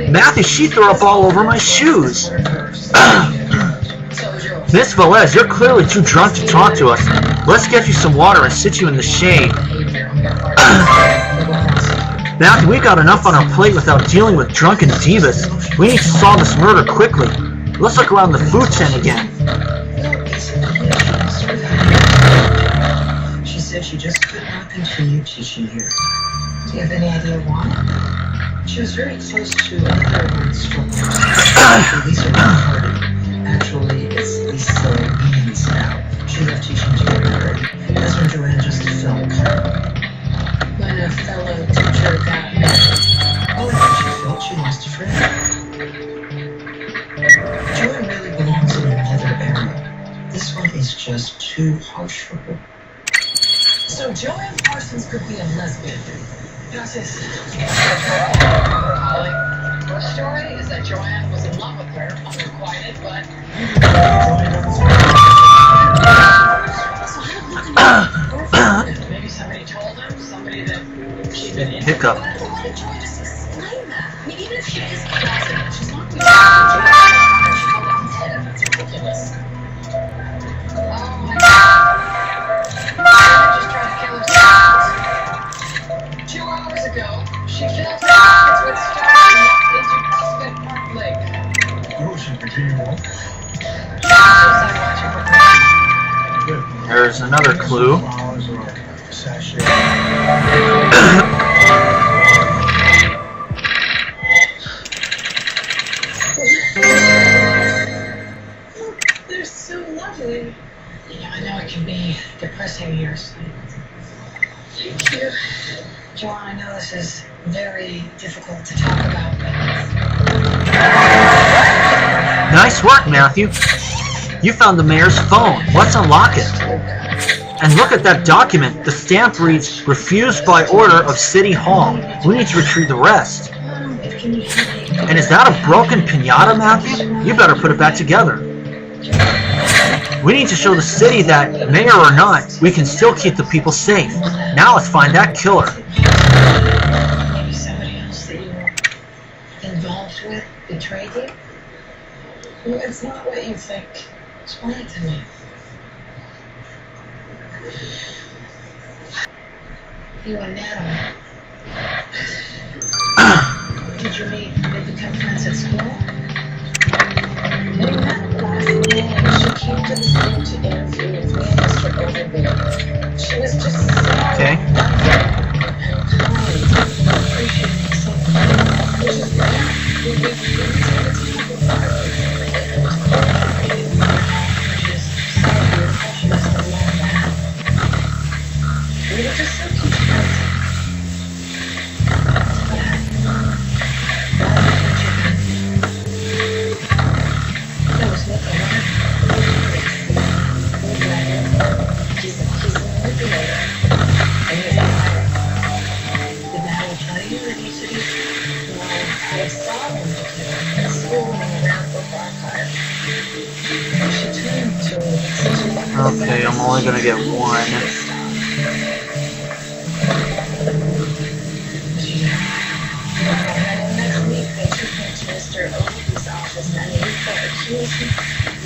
Speaker 1: Matthew, she threw up all over my shoes. Miss Velez, you're clearly too drunk to talk to us. Let's get you some water and sit you in the shade. Matthew, we've got enough on our plate without dealing with drunken divas. We need to solve this murder quickly. Let's look around the food tent again.
Speaker 5: She said she just could not continue teaching here. Do you have any idea why? She was very close to another instructor. Lisa Hardy. Actually, it's Lisa Eames now. She left teaching January. That's when Joanne just filmed her. When a fellow teacher got married. Oh, and she felt she lost a friend. Joanne really belongs in another era. This one is just too harsh for her. So Joanne Parsons could be a lesbian. Gracias. Holly. Her story is that Joanne was in love with her, unrequited, but maybe somebody told him, somebody that she'd been into.
Speaker 1: Hiccup.
Speaker 6: Joy, just explain that. I mean, even if she is closeted, she's not going to That's ridiculous. Oh my God. Just tried to kill herself. 2 hours ago, she filled her pockets with stuff and walked into Prospect Park Lake.
Speaker 10: Oh, she continued on.
Speaker 1: There's another clue.
Speaker 10: Flowers or sachet.
Speaker 5: They're so lovely. You know, I know it can be depressing here, so thank you. Joanne, I know this is very difficult to talk about, but
Speaker 1: Nice work, Matthew. You found the mayor's phone. Let's unlock it. And look at that document. The stamp reads, refused by order of City Hall. We need to retrieve the rest. And is that a broken piñata, Matthew? You better put it back together. We need to show the city that, mayor or not, we can still keep the people safe. Now let's find that killer.
Speaker 5: maybe somebody else that you were involved with betrayed you? Well, it's not what you think. Explain it to me. You and Natalie. Did you meet? They become friends at school?
Speaker 6: They met last May. She came to the city to interview with me and Mr. Overbeard. She was just so
Speaker 1: Okay.
Speaker 6: lovely and kind. Appreciating something. Which is why we took it to the park. She must have learned that. We were just so cute friends. That was Nick and He's a manipulator. And he's a liar. Did Natalie tell you that he should be? No, I saw him at school around book archive. She turned to me.
Speaker 1: Okay, I'm only gonna get one.
Speaker 6: Next week, they took me to Mr. Ogilvy's office and he accused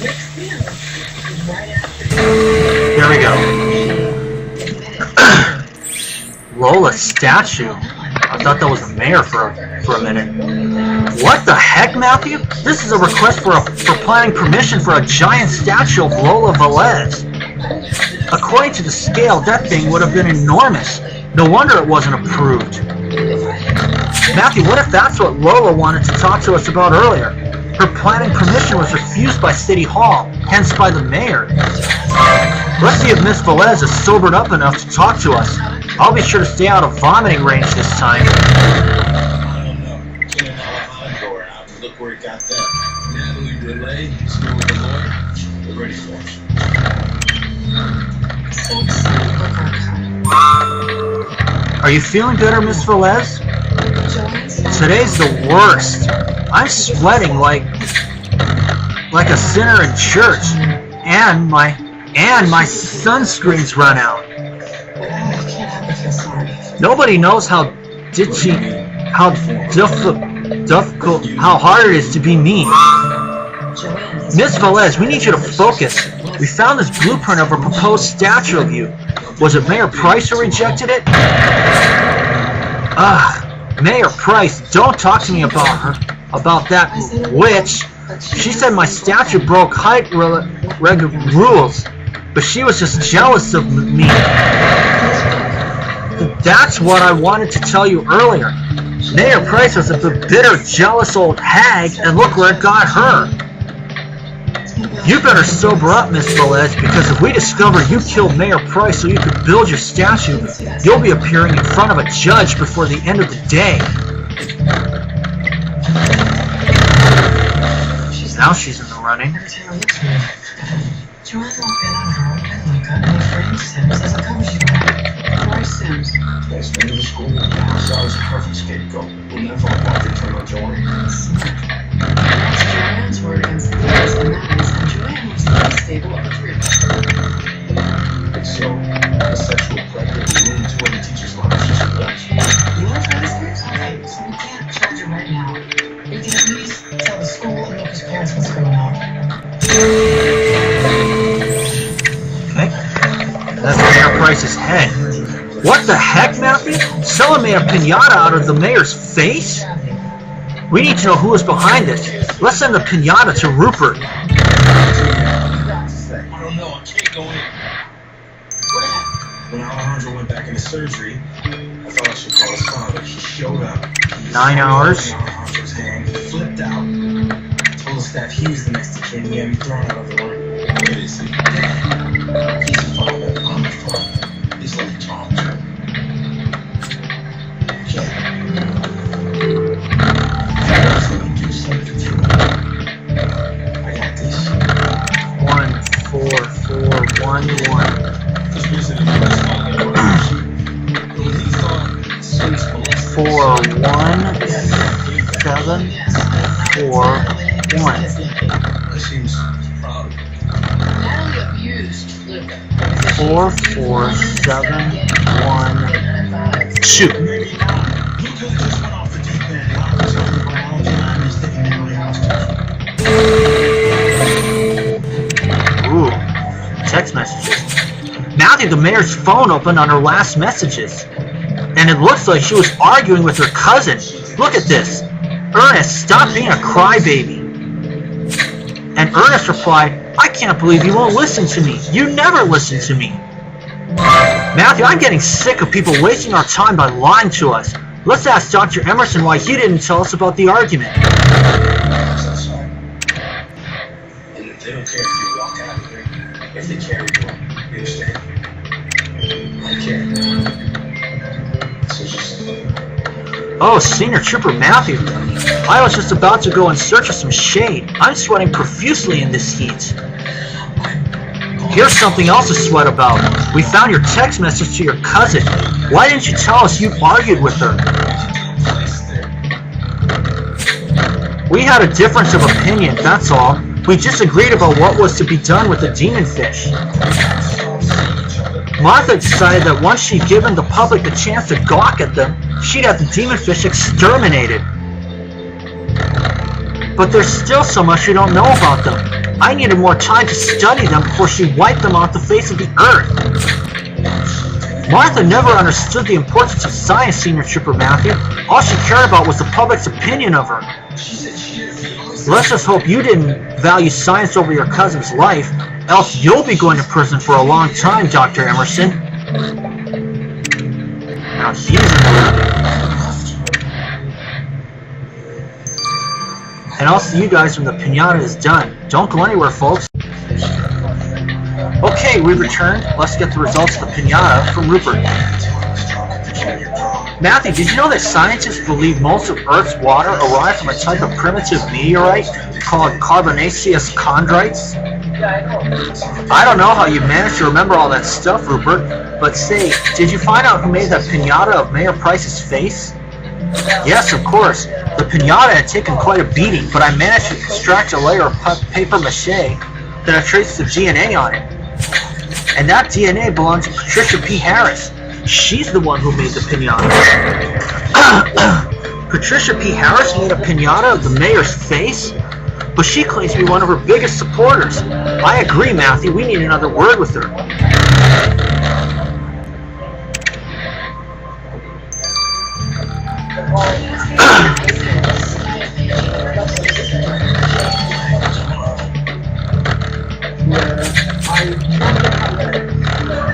Speaker 6: Rick Stanley. Right after
Speaker 1: There we go. Lola statue. I thought that was the mayor for a minute. What the heck, Matthew? This is a request for planning permission for a giant statue of Lola Velez. According to the scale, that thing would have been enormous. No wonder it wasn't approved. Matthew, what if that's what Lola wanted to talk to us about earlier? Her planning permission was refused by City Hall, hence by the mayor. Let's see if Miss Velez is sobered up enough to talk to us. I'll be sure to stay out of vomiting range this time.
Speaker 10: I don't know. Clean Alejandro out and look where he got them. Natalie Relay, still with the lawyer. We're ready for it.
Speaker 1: Are you feeling better, Miss Velez? Today's the worst. I'm sweating like a sinner in church, and my sunscreen's run out. Nobody knows how difficult, how hard it is to be me. Miss Velez, we need you to focus. We found this blueprint of a proposed statue of you. Was it Mayor Price who rejected it? Mayor Price, don't talk to me about that witch. She said my statue broke height rules, but she was just jealous of me. That's what I wanted to tell you earlier. Mayor Price was a bitter, jealous old hag, and look where it got her. You better sober up, Miss Velez, because if we discover you killed Mayor Price so you could build your statue, you'll be appearing in front of a judge before the end of the day. Now she's in the running.
Speaker 5: Joanne's walked in on her and Luca, and they framed Sims as a cover shooter. Why Sims?
Speaker 10: That's been in the school. I was a perfect scapegoat. We'll never want to turn on Joanne.
Speaker 5: That's Joanne's word against the boys, and that is that Joanne was the least stable of the three of them.
Speaker 10: And so, a sexual predator ruined two of the teachers' lives just for that.
Speaker 5: You want to try this case? Okay, so we can't charge her right now. We can at least tell the school and Luca's parents what's going on.
Speaker 1: Okay. That's Mayor Price's head. What the heck, Matthew? Someone made a piñata out of the mayor's face? We need to know who is behind this. Let's send the piñata to Rupert.
Speaker 10: I don't know, I can't go in. What happened? When Alejandro went back into surgery, I thought I should call his father. He showed up.
Speaker 1: 9 hours.
Speaker 10: Alejandro's hand, he flipped out. Told the staff he was the next kid and he had me thrown out of the ring. What is he? Dad. He's a father. I'm a father. He's like Tom. I got this.
Speaker 1: 1, 4, 4, 1, 1. 4, 1, 7, 4, 1.
Speaker 10: That seems proud.
Speaker 5: Natalie abused Luca.
Speaker 1: 4, 4, 7, 1. Shoot.
Speaker 10: Maybe not. You could have just went off the deep end. I was on the biology line and sticking Natalie hostage.
Speaker 1: Ooh. Text messages. Matthew, the mayor's phone opened on her last messages. And it looks like she was arguing with her cousin. Look at this. Ernest, stop being a crybaby. And Ernest replied, I can't believe you won't listen to me. You never listen to me. Matthew, I'm getting sick of people wasting our time by lying to us. Let's ask Dr. Emerson why he didn't tell us about the argument.
Speaker 10: And they don't care if you walk out of here. If they carry you, you understand? I care. So just...
Speaker 1: Oh, Senior Trooper Matthew. I was just about to go in search of some shade. I'm sweating profusely in this heat. Here's something else to sweat about. We found your text message to your cousin. Why didn't you tell us you argued with her? We had a difference of opinion, that's all. We disagreed about what was to be done with the demon fish. Martha decided that once she'd given the public the chance to gawk at them, she'd have the demon fish exterminated. But there's still so much we don't know about them. I needed more time to study them before she wiped them off the face of the earth. Martha never understood the importance of science, Senior Trooper Matthew. All she cared about was the public's opinion of her. Let's just hope you didn't value science over your cousin's life, else you'll be going to prison for a long time, Dr. Emerson. Now he's in the And I'll see you guys when the piñata is done. Don't go anywhere, folks. Okay, we returned. Let's get the results of the piñata from Rupert. Matthew, did you know that scientists believe most of Earth's water arrived from a type of primitive meteorite called carbonaceous chondrites? I don't know how you managed to remember all that stuff, Rupert, but say, did you find out who made that piñata of Mayor Price's face? Yes, of course. The piñata had taken quite a beating, but I managed to extract a layer of paper mache that had traces of DNA on it. And that DNA belonged to Patricia P. Harris. She's the one who made the piñata. Patricia P. Harris made a piñata of the mayor's face? But she claims to be one of her biggest supporters. I agree, Matthew. We need another word with her.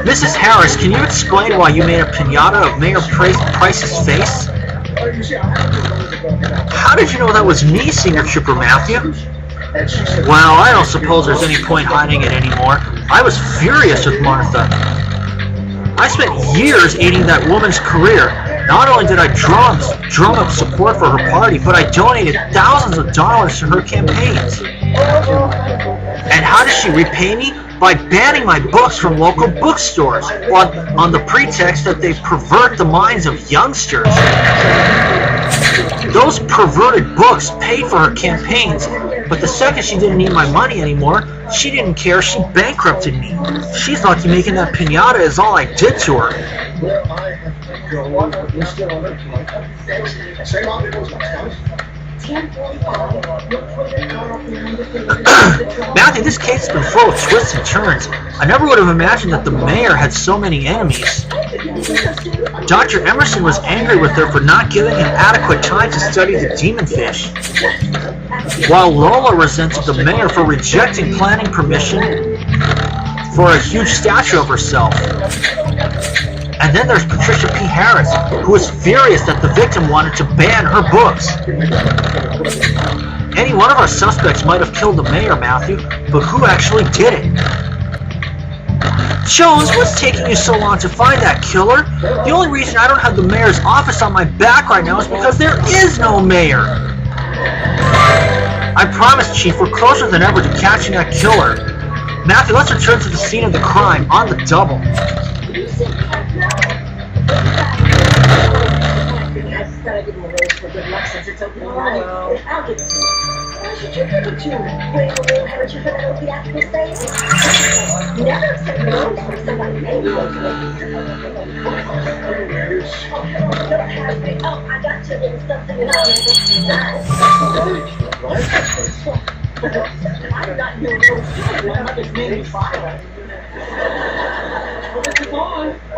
Speaker 1: Mrs. Harris, can you explain why you made a piñata of Mayor Price's face? How did you know that was me, Senior Trooper Matthew? Well, I don't suppose there's any point hiding it anymore. I was furious with Martha. I spent years aiding that woman's career. Not only did I drum up support for her party, but I donated thousands of dollars to her campaigns. And how does she repay me? By banning my books from local bookstores, on the pretext that they pervert the minds of youngsters. Those perverted books paid for her campaigns, but the second she didn't need my money anymore, she didn't care. She bankrupted me. She's lucky making that piñata is all I did to her.
Speaker 10: Well, I have to go. We're still on it. Same on it was last
Speaker 1: Matthew, this case has been full of twists and turns. I never would have imagined that the mayor had so many enemies. Dr. Emerson was angry with her for not giving him adequate time to study the demon fish, while Lola resented the mayor for rejecting planning permission for a huge statue of herself. And then there's Patricia P. Harris, who was furious that the victim wanted to ban her books. Any one of our suspects might have killed the mayor, Matthew, but who actually did it? Jones, what's taking you so long to find that killer? The only reason I don't have the mayor's office on my back right now is because there is no mayor. I promise, Chief, we're closer than ever to catching that killer. Matthew, let's return to the scene of the crime on the double.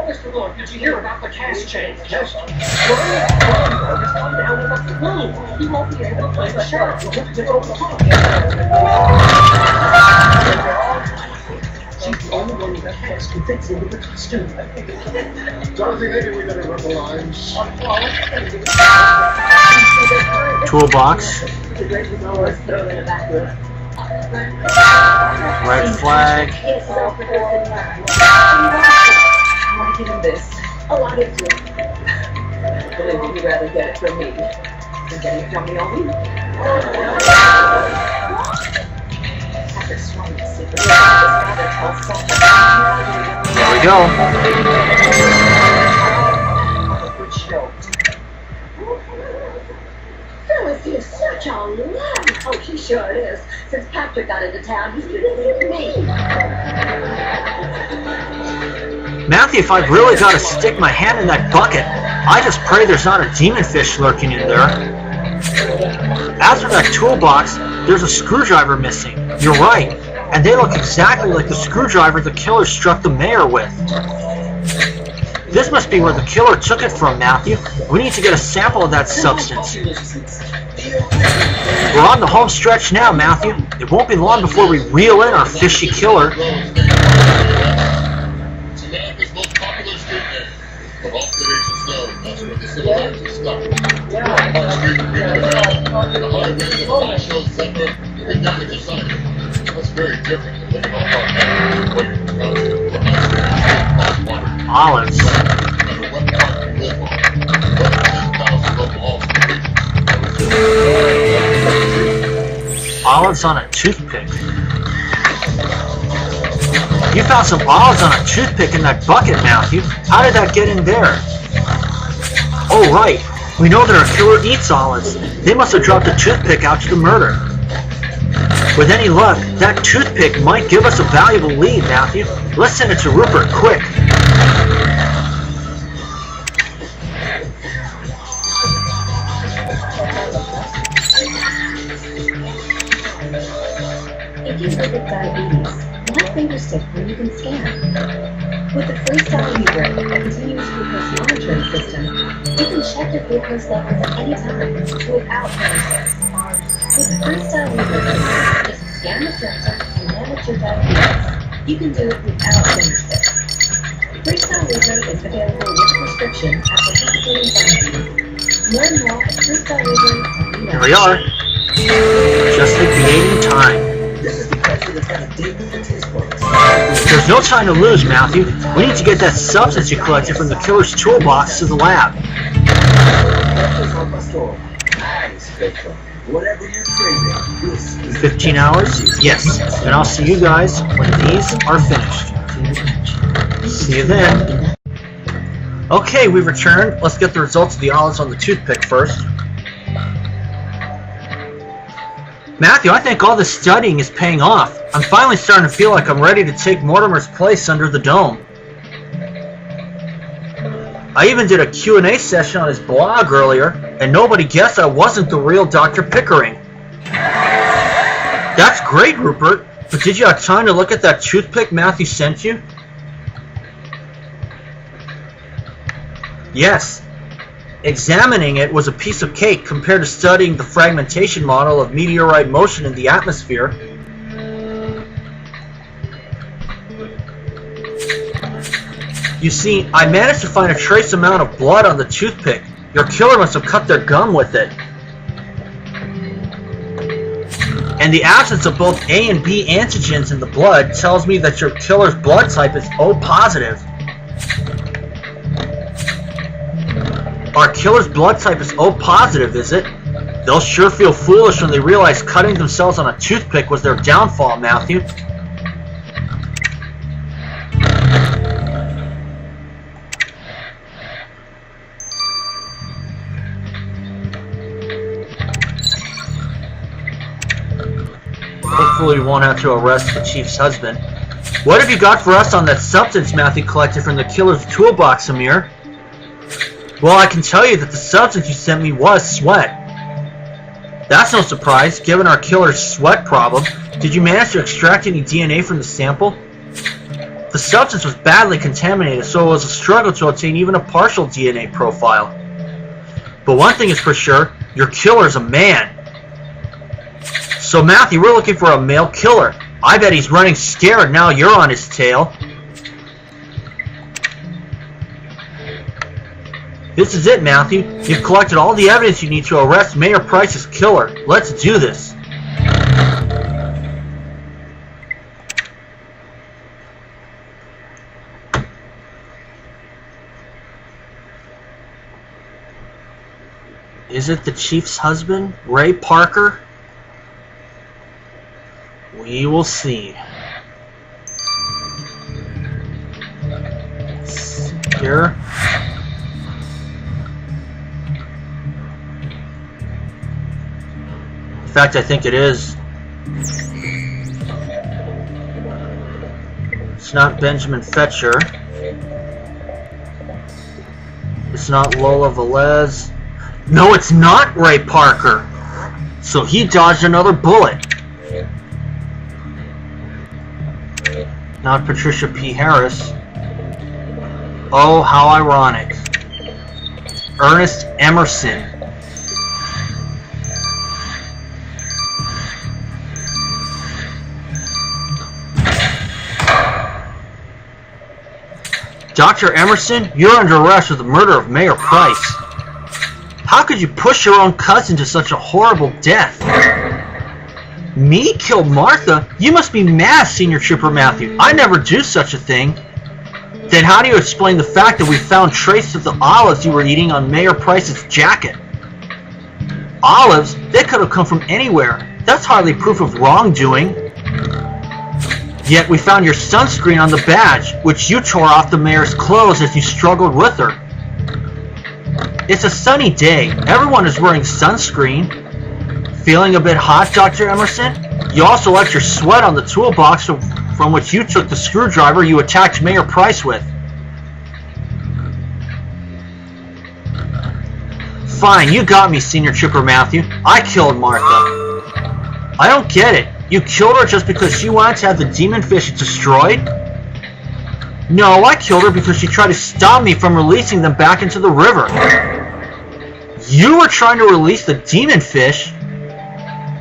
Speaker 3: Mr. Lord, did you hear about the cash change? Yes. He won't be able to play the sheriff. She's the only one with a cast who fits into the costume.
Speaker 10: Dorothy, maybe we better run the lines.
Speaker 1: Toolbox. Red flag.
Speaker 2: I want to give him this. Oh, I'll give it to him. Believe me, you'd rather get it from me than get it from me on me. Have to swing the secret.
Speaker 1: There we go.
Speaker 2: Good show. Phyllis, he is such a love. Oh, he sure is. Since Patrick got into town, he's been with me.
Speaker 1: Matthew, if I've really got to stick my hand in that bucket, I just pray there's not a demon fish lurking in there. As for that toolbox, there's a screwdriver missing. You're right. And they look exactly like the screwdriver the killer struck the mayor with. This must be where the killer took it from, Matthew. We need to get a sample of that substance. We're on the home stretch now, Matthew. It won't be long before we reel in our fishy killer.
Speaker 11: America's most popular street name. Of all stations known, that's where the civilizers stop. Park Street, the highway, the fashion center, even down to society. That's very different than living on Park Avenue, where you're surrounded with high street,
Speaker 1: Olives.
Speaker 11: no matter what park you live on. More than 10,000 local offices.
Speaker 1: Olives on a toothpick. You found some olives on a toothpick in that bucket, Matthew. How did that get in there? Oh, right. We know that our killer eats olives. They must have dropped a toothpick out to the murder. With any luck, that toothpick might give us a valuable lead, Matthew. Let's send it to Rupert, quick.
Speaker 2: If you live with diabetes, one finger stick where you can scan. With the Freestyle Libre, a continuous glucose monitoring system, you can check your glucose levels at any time without medicine. With the Freestyle Libre system, just scan the sensor and manage your diabetes. You can do it without finger sticks. Freestyle Libre is available with a prescription at participating pharmacies. Learn more at FreestyleAgent.com.
Speaker 1: Here we are. Just liquidating time.
Speaker 4: This is the pressure that's got a dig with the taste buds.
Speaker 1: There's no time to lose, Matthew. We need to get that substance you collected from the killer's toolbox to the lab.
Speaker 4: Pressure's on my store. Nice, Victor. Whatever you're craving, this is
Speaker 1: 15 hours? Yes. And I'll see you guys when these are finished. See you then. Okay, we've returned. Let's get the results of the olives on the toothpick first. Matthew, I think all this studying is paying off. I'm finally starting to feel like I'm ready to take Mortimer's place under the dome. I even did a Q&A session on his blog earlier, and nobody guessed I wasn't the real Dr. Pickering. That's great, Rupert, but did you have time to look at that toothpick Matthew sent you? Yes. Examining it was a piece of cake compared to studying the fragmentation model of meteorite motion in the atmosphere. You see, I managed to find a trace amount of blood on the toothpick. Your killer must have cut their gum with it. And the absence of both A and B antigens in the blood tells me that your killer's blood type is O positive. Our killer's blood type is O positive, is it? They'll sure feel foolish when they realize cutting themselves on a toothpick was their downfall, Matthew. Hopefully we won't have to arrest the chief's husband. What have you got for us on that substance Matthew collected from the killer's toolbox, Amir? Well, I can tell you that the substance you sent me was sweat. That's no surprise, given our killer's sweat problem. Did you manage to extract any DNA from the sample? The substance was badly contaminated, so it was a struggle to obtain even a partial DNA profile. But one thing is for sure, your killer's a man. So Matthew, we're looking for a male killer. I bet he's running scared now you're on his tail. This is it, Matthew. You've collected all the evidence you need to arrest Mayor Price's killer. Let's do this. Is it the chief's husband, Ray Parker? We will see. Here. In fact, I think it is. It's not Benjamin Fetcher. It's not Lola Velez. No, it's not Ray Parker. So he dodged another bullet. Not Patricia P. Harris. Oh, how ironic. Ernest Emerson. Dr. Emerson, you're under arrest for the murder of Mayor Price. How could you push your own cousin to such a horrible death? Me kill Martha? You must be mad, Senior Trooper Matthew. I never do such a thing. Then how do you explain the fact that we found traces of the olives you were eating on Mayor Price's jacket? Olives? They could have come from anywhere. That's hardly proof of wrongdoing. Yet we found your sunscreen on the badge, which you tore off the mayor's clothes as you struggled with her. It's a sunny day. Everyone is wearing sunscreen. Feeling a bit hot, Dr. Emerson? You also left your sweat on the toolbox from which you took the screwdriver you attacked Mayor Price with. Fine, you got me, Senior Trooper Matthew. I killed Martha. I don't get it. You killed her just because she wanted to have the demon fish destroyed? No, I killed her because she tried to stop me from releasing them back into the river. You were trying to release the demon fish?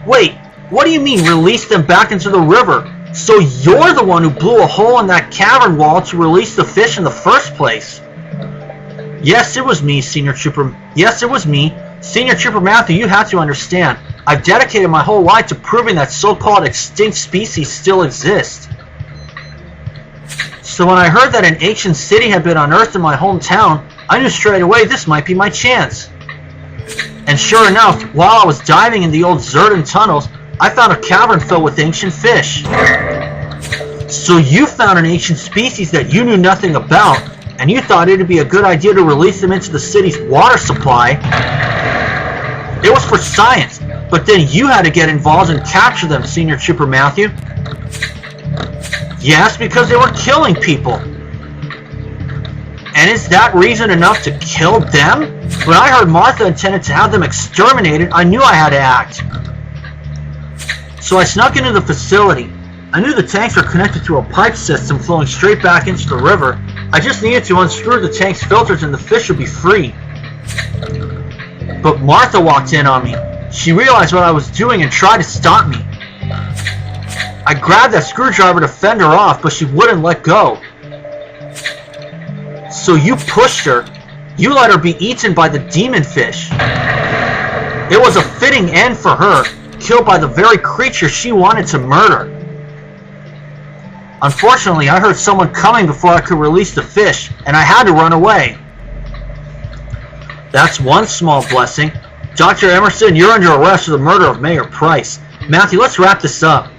Speaker 1: Wait, what do you mean release them back into the river? So you're the one who blew a hole in that cavern wall to release the fish in the first place? Yes, it was me, Senior Trooper. Yes, it was me. Senior Trooper Matthew, you have to understand. I've dedicated my whole life to proving that so-called extinct species still exist. So when I heard that an ancient city had been unearthed in my hometown, I knew straight away this might be my chance. And sure enough, while I was diving in the old Zerdan tunnels, I found a cavern filled with ancient fish. So you found an ancient species that you knew nothing about, and you thought it would be a good idea to release them into the city's water supply. It was for science, but then you had to get involved and capture them, Senior Trooper Matthew. Yes, because they were killing people. And is that reason enough to kill them? When I heard Martha intended to have them exterminated, I knew I had to act. So I snuck into the facility. I knew the tanks were connected to a pipe system flowing straight back into the river. I just needed to unscrew the tank's filters and the fish would be free. But Martha walked in on me. She realized what I was doing and tried to stop me. I grabbed that screwdriver to fend her off, but she wouldn't let go. So you pushed her. You let her be eaten by the demon fish. It was a fitting end for her, killed by the very creature she wanted to murder. Unfortunately, I heard someone coming before I could release the fish, and I had to run away. That's one small blessing. Dr. Emerson, you're under arrest for the murder of Mayor Price. Matthew, let's wrap this up.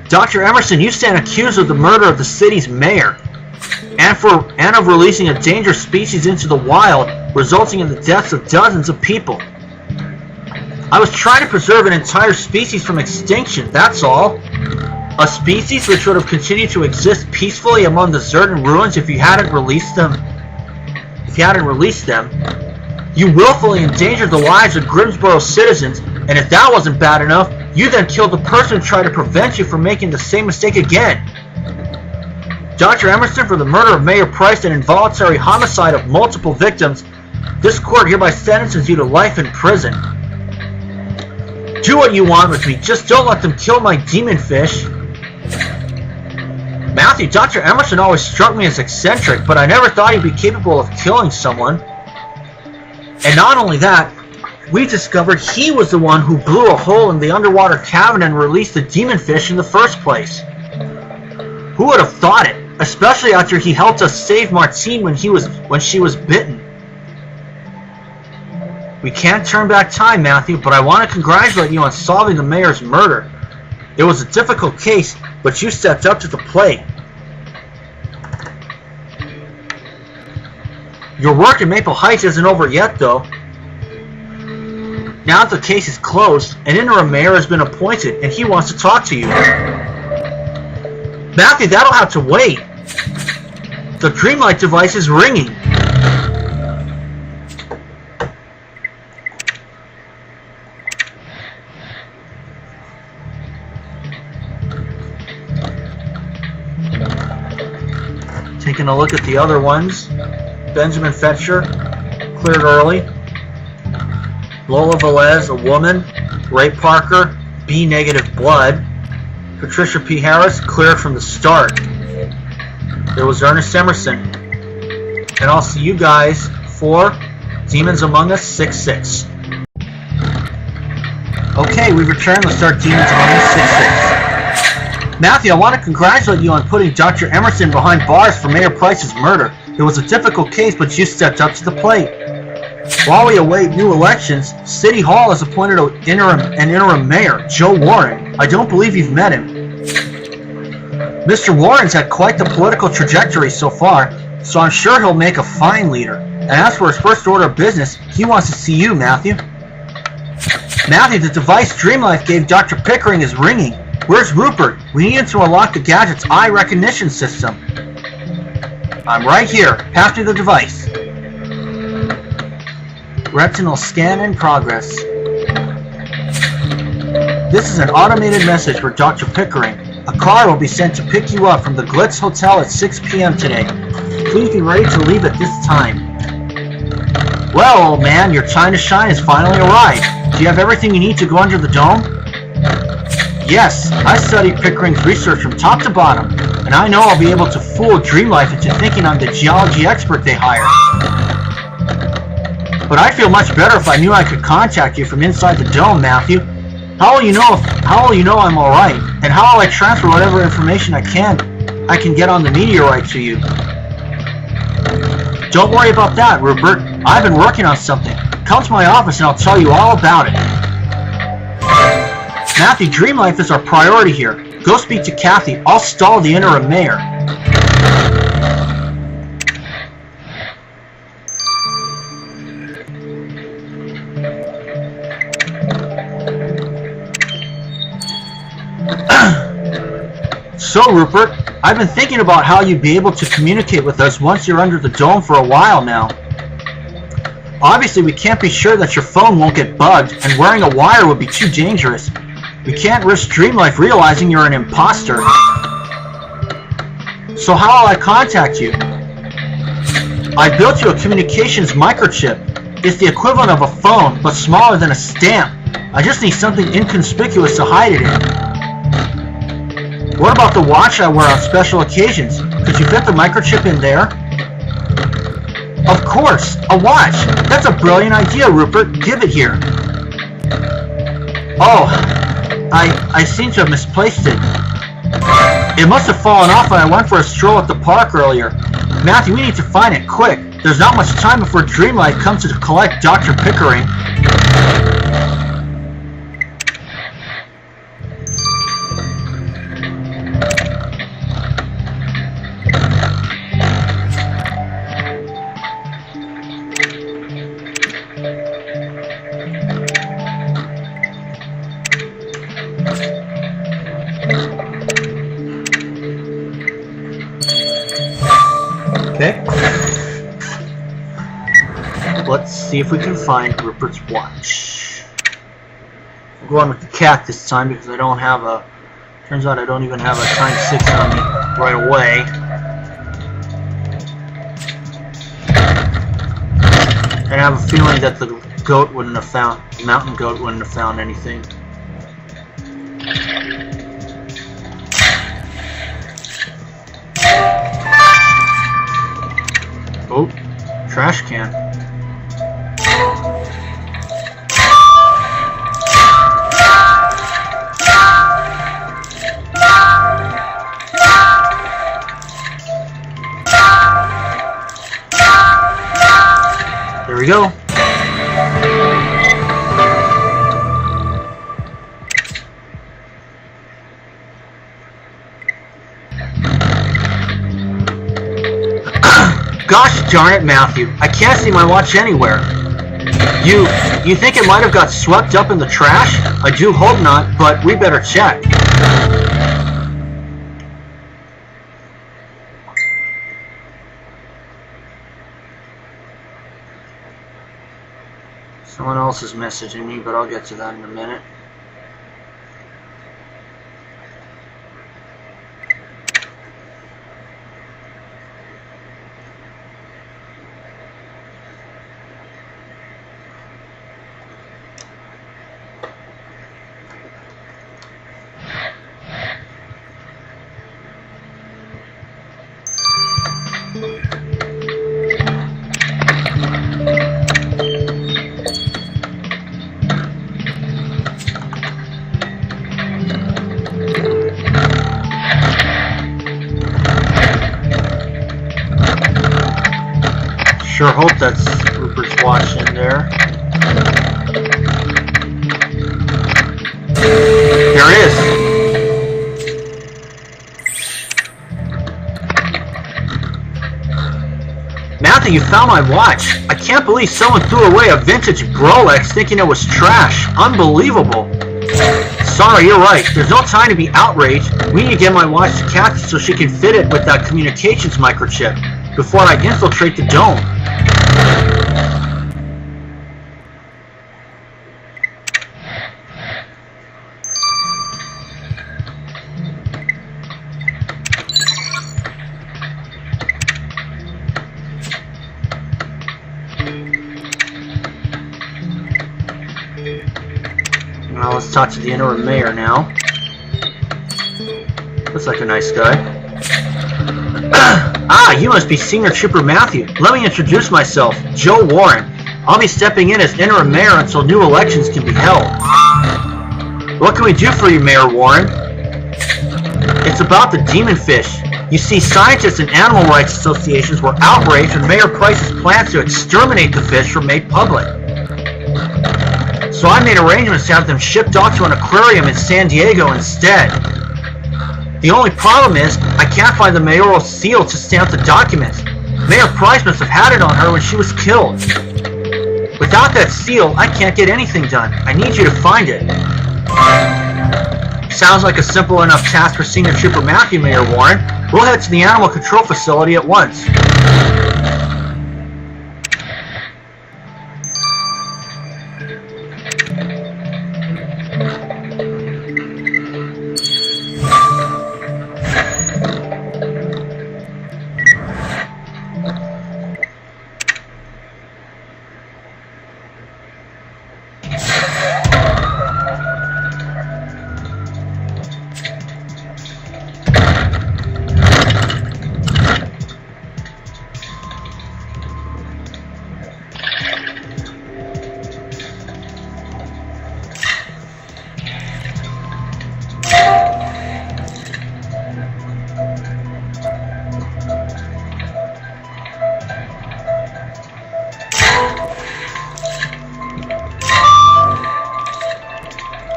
Speaker 1: Dr. Emerson, you stand accused of the murder of the city's mayor, and of releasing a dangerous species into the wild, resulting in the deaths of dozens of people. I was trying to preserve an entire species from extinction, that's all. A species which would have continued to exist peacefully among the Zerdan ruins if you hadn't released them. You willfully endangered the lives of Grimsboro citizens, and if that wasn't bad enough, you then killed the person who tried to prevent you from making the same mistake again. Dr. Emerson, for the murder of Mayor Price and involuntary homicide of multiple victims, this court hereby sentences you to life in prison. Do what you want with me, just don't let them kill my demon fish. Matthew, Dr. Emerson always struck me as eccentric, but I never thought he'd be capable of killing someone. And not only that, we discovered he was the one who blew a hole in the underwater cavern and released the demon fish in the first place. Who would have thought it? Especially after he helped us save Martine when she was bitten. We can't turn back time, Matthew, but I want to congratulate you on solving the mayor's murder. It was a difficult case, but you stepped up to the plate. Your work in Maple Heights isn't over yet, though. Now that the case is closed, an interim mayor has been appointed, and he wants to talk to you. Matthew, that'll have to wait. The Dreamlight device is ringing. Taking a look at the other ones. Benjamin Fetcher, cleared early. Lola Velez, a woman. Ray Parker, B-negative blood. Patricia P. Harris, cleared from the start. There was Ernest Emerson. And I'll see you guys for Demons Among Us 6-6. Okay, we return. Let's start Demons Among Us 6-6. Matthew, I want to congratulate you on putting Dr. Emerson behind bars for Mayor Price's murder. It was a difficult case, but you stepped up to the plate. While we await new elections, City Hall has appointed an interim mayor, Joe Warren. I don't believe you've met him. Mr. Warren's had quite the political trajectory so far, so I'm sure he'll make a fine leader. And as for his first order of business, he wants to see you, Matthew. Matthew, the device Dreamlife gave Dr. Pickering is ringing. Where's Rupert? We need him to unlock the gadget's eye recognition system. I'm right here. Pass me the device. Retinal scan in progress. This is an automated message for Dr. Pickering. A car will be sent to pick you up from the Glitz Hotel at 6 p.m. today. Please be ready to leave at this time. Well, old man, your time to shine has finally arrived. Do you have everything you need to go under the dome? Yes, I studied Pickering's research from top to bottom. and I know I'll be able to fool Dreamlife into thinking I'm the geology expert they hired. But I'd feel much better if I knew I could contact you from inside the dome, Matthew. How will you know I'm alright? And how will I transfer whatever information I can get on the meteorite to you? Don't worry about that, Rupert. I've been working on something. Come to my office and I'll tell you all about it. Matthew, Dreamlife is our priority here. Go speak to Kathy. I'll stall the interim mayor. So, Rupert, I've been thinking about how you'd be able to communicate with us once you're under the dome for a while now. Obviously, we can't be sure that your phone won't get bugged, and wearing a wire would be too dangerous. We can't risk Dreamlife realizing you're an imposter. So how will I contact you? I built you a communications microchip. It's the equivalent of a phone, but smaller than a stamp. I just need something inconspicuous to hide it in. What about the watch I wear on special occasions? Could you fit the microchip in there? Of course, a watch. That's a brilliant idea, Rupert. Give it here. Oh, I seem to have misplaced it. It must have fallen off when I went for a stroll at the park earlier. Matthew, we need to find it quick. There's not much time before Dreamlight comes to collect Dr. Pickering. Okay. Let's see if we can find Rupert's watch. I'm going with the cat this time because I don't have a... Turns out I don't even have a times 6 on me right away. And I have a feeling that the goat wouldn't have found... The mountain goat wouldn't have found anything. Oh, trash can. There we go. Gosh darn it, Matthew. I can't see my watch anywhere. You think it might have got swept up in the trash? I do hope not, but we better check. Someone else is messaging me, but I'll get to that in a minute. Sure hope that's Rupert's watch in there. There it is. Matthew, you found my watch. I can't believe someone threw away a vintage Rolex thinking it was trash. Unbelievable. Sorry, you're right. There's no time to be outraged. We need to get my watch to Kathy so she can fit it with that communications microchip before I infiltrate the dome. Now let's talk to the interim mayor now. Looks like a nice guy. Ah, you must be Senior Trooper Matthew. Let me introduce myself, Joe Warren. I'll be stepping in as interim mayor until new elections can be held. What can we do for you, Mayor Warren? It's about the demon fish. You see, scientists and animal rights associations were outraged when Mayor Price's plans to exterminate the fish were made public. So I made arrangements to have them shipped off to an aquarium in San Diego instead. The only problem is, I can't find the mayoral seal to stamp the documents. Mayor Price must have had it on her when she was killed. Without that seal, I can't get anything done. I need you to find it. Sounds like a simple enough task for Senior Trooper Matthew, Mayor Warren. We'll head to the animal control facility at once.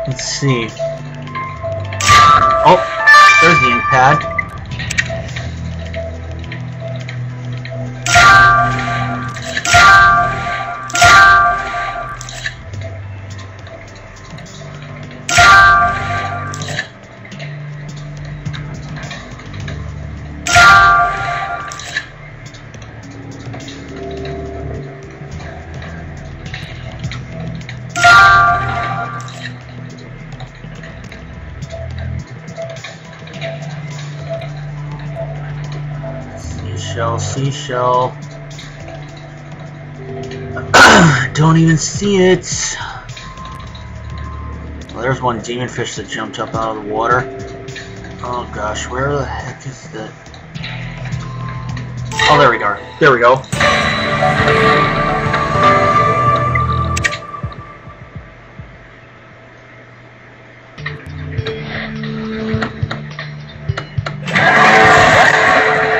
Speaker 1: Let's see. Oh, there's the ink pad. Seashell. Don't even see it. Well, there's one demon fish that jumped up out of the water. Oh gosh, where the heck is that? Oh, there we go. There we go.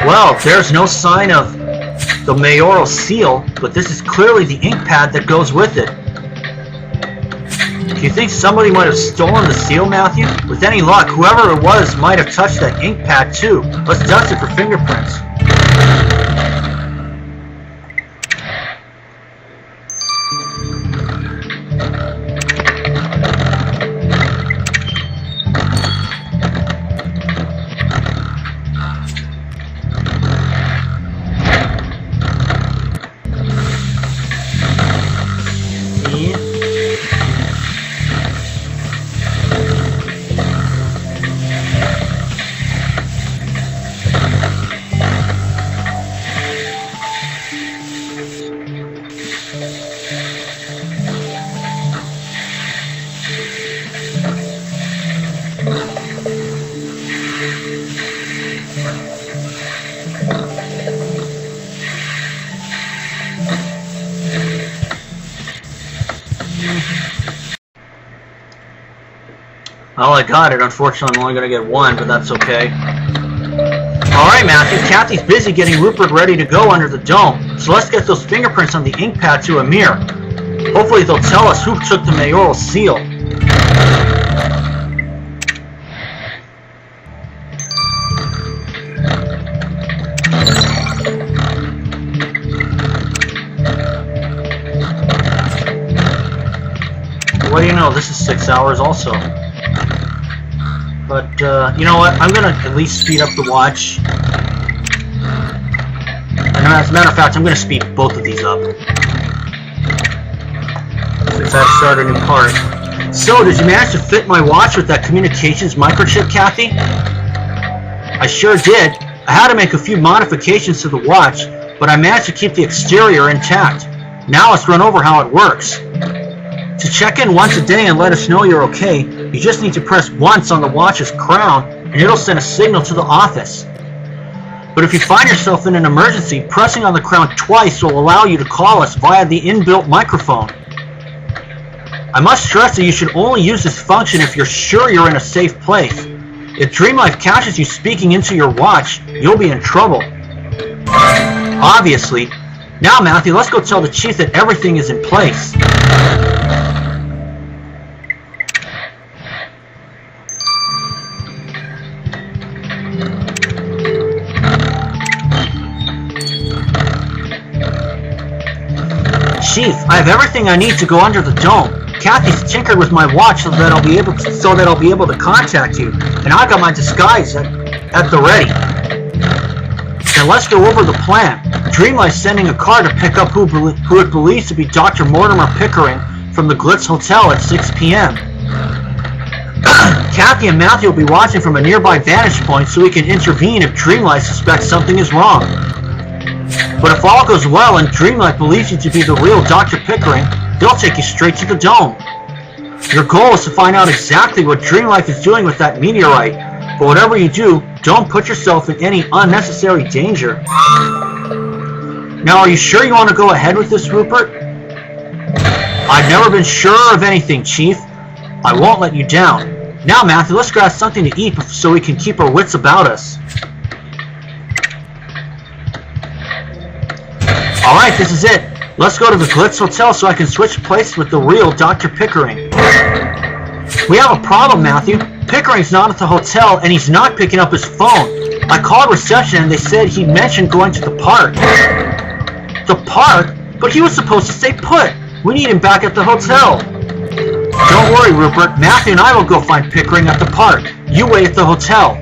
Speaker 1: Well, there's no sign of the mayoral seal, but this is clearly the ink pad that goes with it. Do you think somebody might have stolen the seal, Matthew? With any luck, whoever it was might have touched that ink pad too. Let's dust it for fingerprints. Well, I got it. Unfortunately, I'm only going to get one, but that's okay. Alright, Matthew. Kathy's busy getting Rupert ready to go under the dome. So let's get those fingerprints on the ink pad to Amir. Hopefully they'll tell us who took the mayoral seal. What do you know? This is 6 hours also. But, you know what? I'm going to at least speed up the watch. And as a matter of fact, I'm going to speed both of these up. Since I've started a new part. So, did you manage to fit my watch with that communications microchip, Kathy? I sure did. I had to make a few modifications to the watch, but I managed to keep the exterior intact. Now let's run over how it works. To check in once a day and let us know you're okay, you just need to press once on the watch's crown and it'll send a signal to the office. But But if you find yourself in an emergency, pressing on the crown twice will allow you to call us via the inbuilt microphone. I must stress that you should only use this function if you're sure you're in a safe place. If Dreamlife catches you speaking into your watch, you'll be in trouble. Obviously. Now, Matthew, let's go tell the chief that everything is in place. Chief, I have everything I need to go under the dome. Kathy's tinkered with my watch so that I'll be able to contact you, and I got my disguise at the ready. Now let's go over the plan. Dreamlife's sending a car to pick up who it believes to be Dr. Mortimer Pickering from the Glitz Hotel at 6 p.m. Kathy and Matthew will be watching from a nearby vantage point so we can intervene if Dreamlife suspects something is wrong. But if all goes well and Dreamlife believes you to be the real Dr. Pickering, they'll take you straight to the dome. Your goal is to find out exactly what Dreamlife is doing with that meteorite, but whatever you do, don't put yourself in any unnecessary danger. Now, are you sure you want to go ahead with this, Rupert? I've never been sure of anything, Chief. I won't let you down. Now, Matthew, let's grab something to eat so we can keep our wits about us. Alright, this is it. Let's go to the Glitz Hotel so I can switch places with the real Dr. Pickering. We have a problem, Matthew. Pickering's not at the hotel and he's not picking up his phone. I called reception and they said he mentioned going to the park. The park? But he was supposed to stay put. We need him back at the hotel. Don't worry, Rupert. Matthew and I will go find Pickering at the park. You wait at the hotel.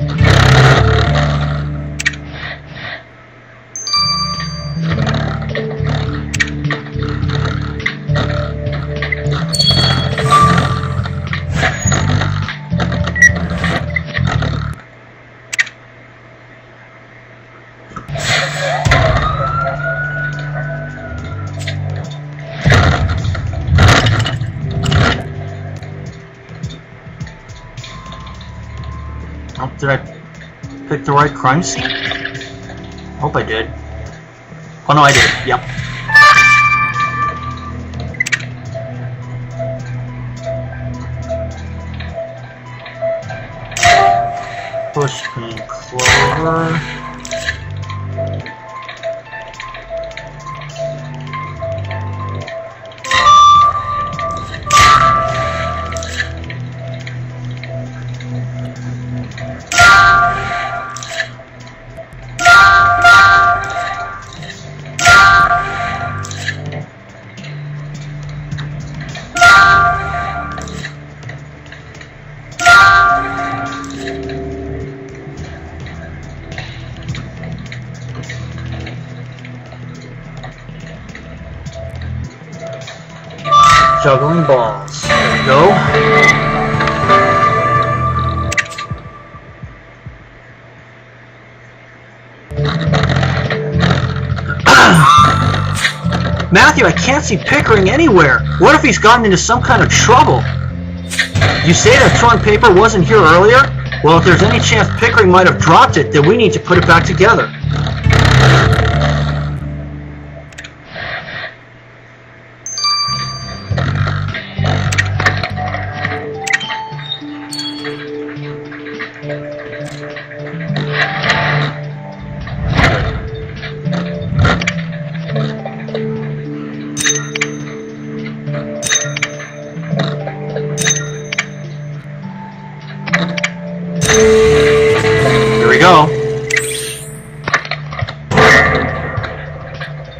Speaker 1: Did I pick the right crime scene? I hope I did. Oh no, I did. Yep. Push pink clover. Juggling balls. There we go. Matthew, I can't see Pickering anywhere. What if he's gotten into some kind of trouble? You say that torn paper wasn't here earlier? Well, if there's any chance Pickering might have dropped it, then we need to put it back together.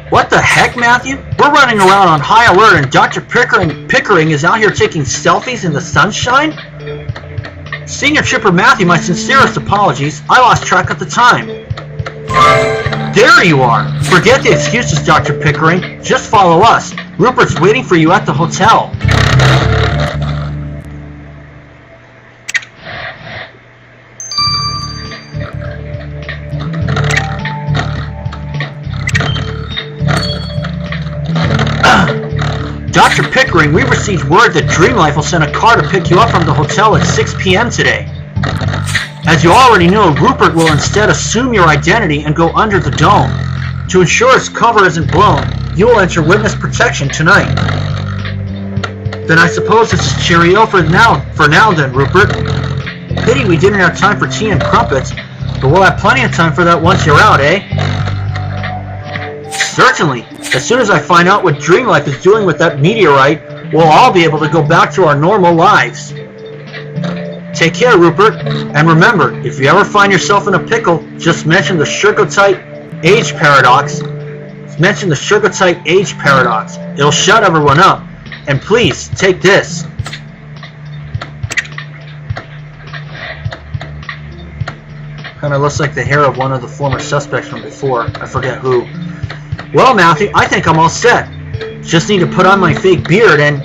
Speaker 1: What the heck, Matthew? We're running around on high alert and Dr. Pickering is out here taking selfies in the sunshine? Senior Trooper Matthew, my sincerest apologies. I lost track of the time. There you are. Forget the excuses, Dr. Pickering. Just follow us. Rupert's waiting for you at the hotel. Dr. Pickering, we received word that Dreamlife will send a car to pick you up from the hotel at 6 p.m. today. As you already know, Rupert will instead assume your identity and go under the dome. To ensure its cover isn't blown, you will enter witness protection tonight. Then I suppose it's cheerio for now then, Rupert. Pity we didn't have time for tea and crumpets, but we'll have plenty of time for that once you're out, eh? Certainly. As soon as I find out what Dreamlife is doing with that meteorite, we'll all be able to go back to our normal lives. Take care, Rupert, and remember, if you ever find yourself in a pickle, just mention the Sugartite age paradox. Mention the Sugartite age paradox. It'll shut everyone up. And please, take this. Kinda looks like the hair of one of the former suspects from before. I forget who. Well, Matthew, I think I'm all set. Just need to put on my fake beard and...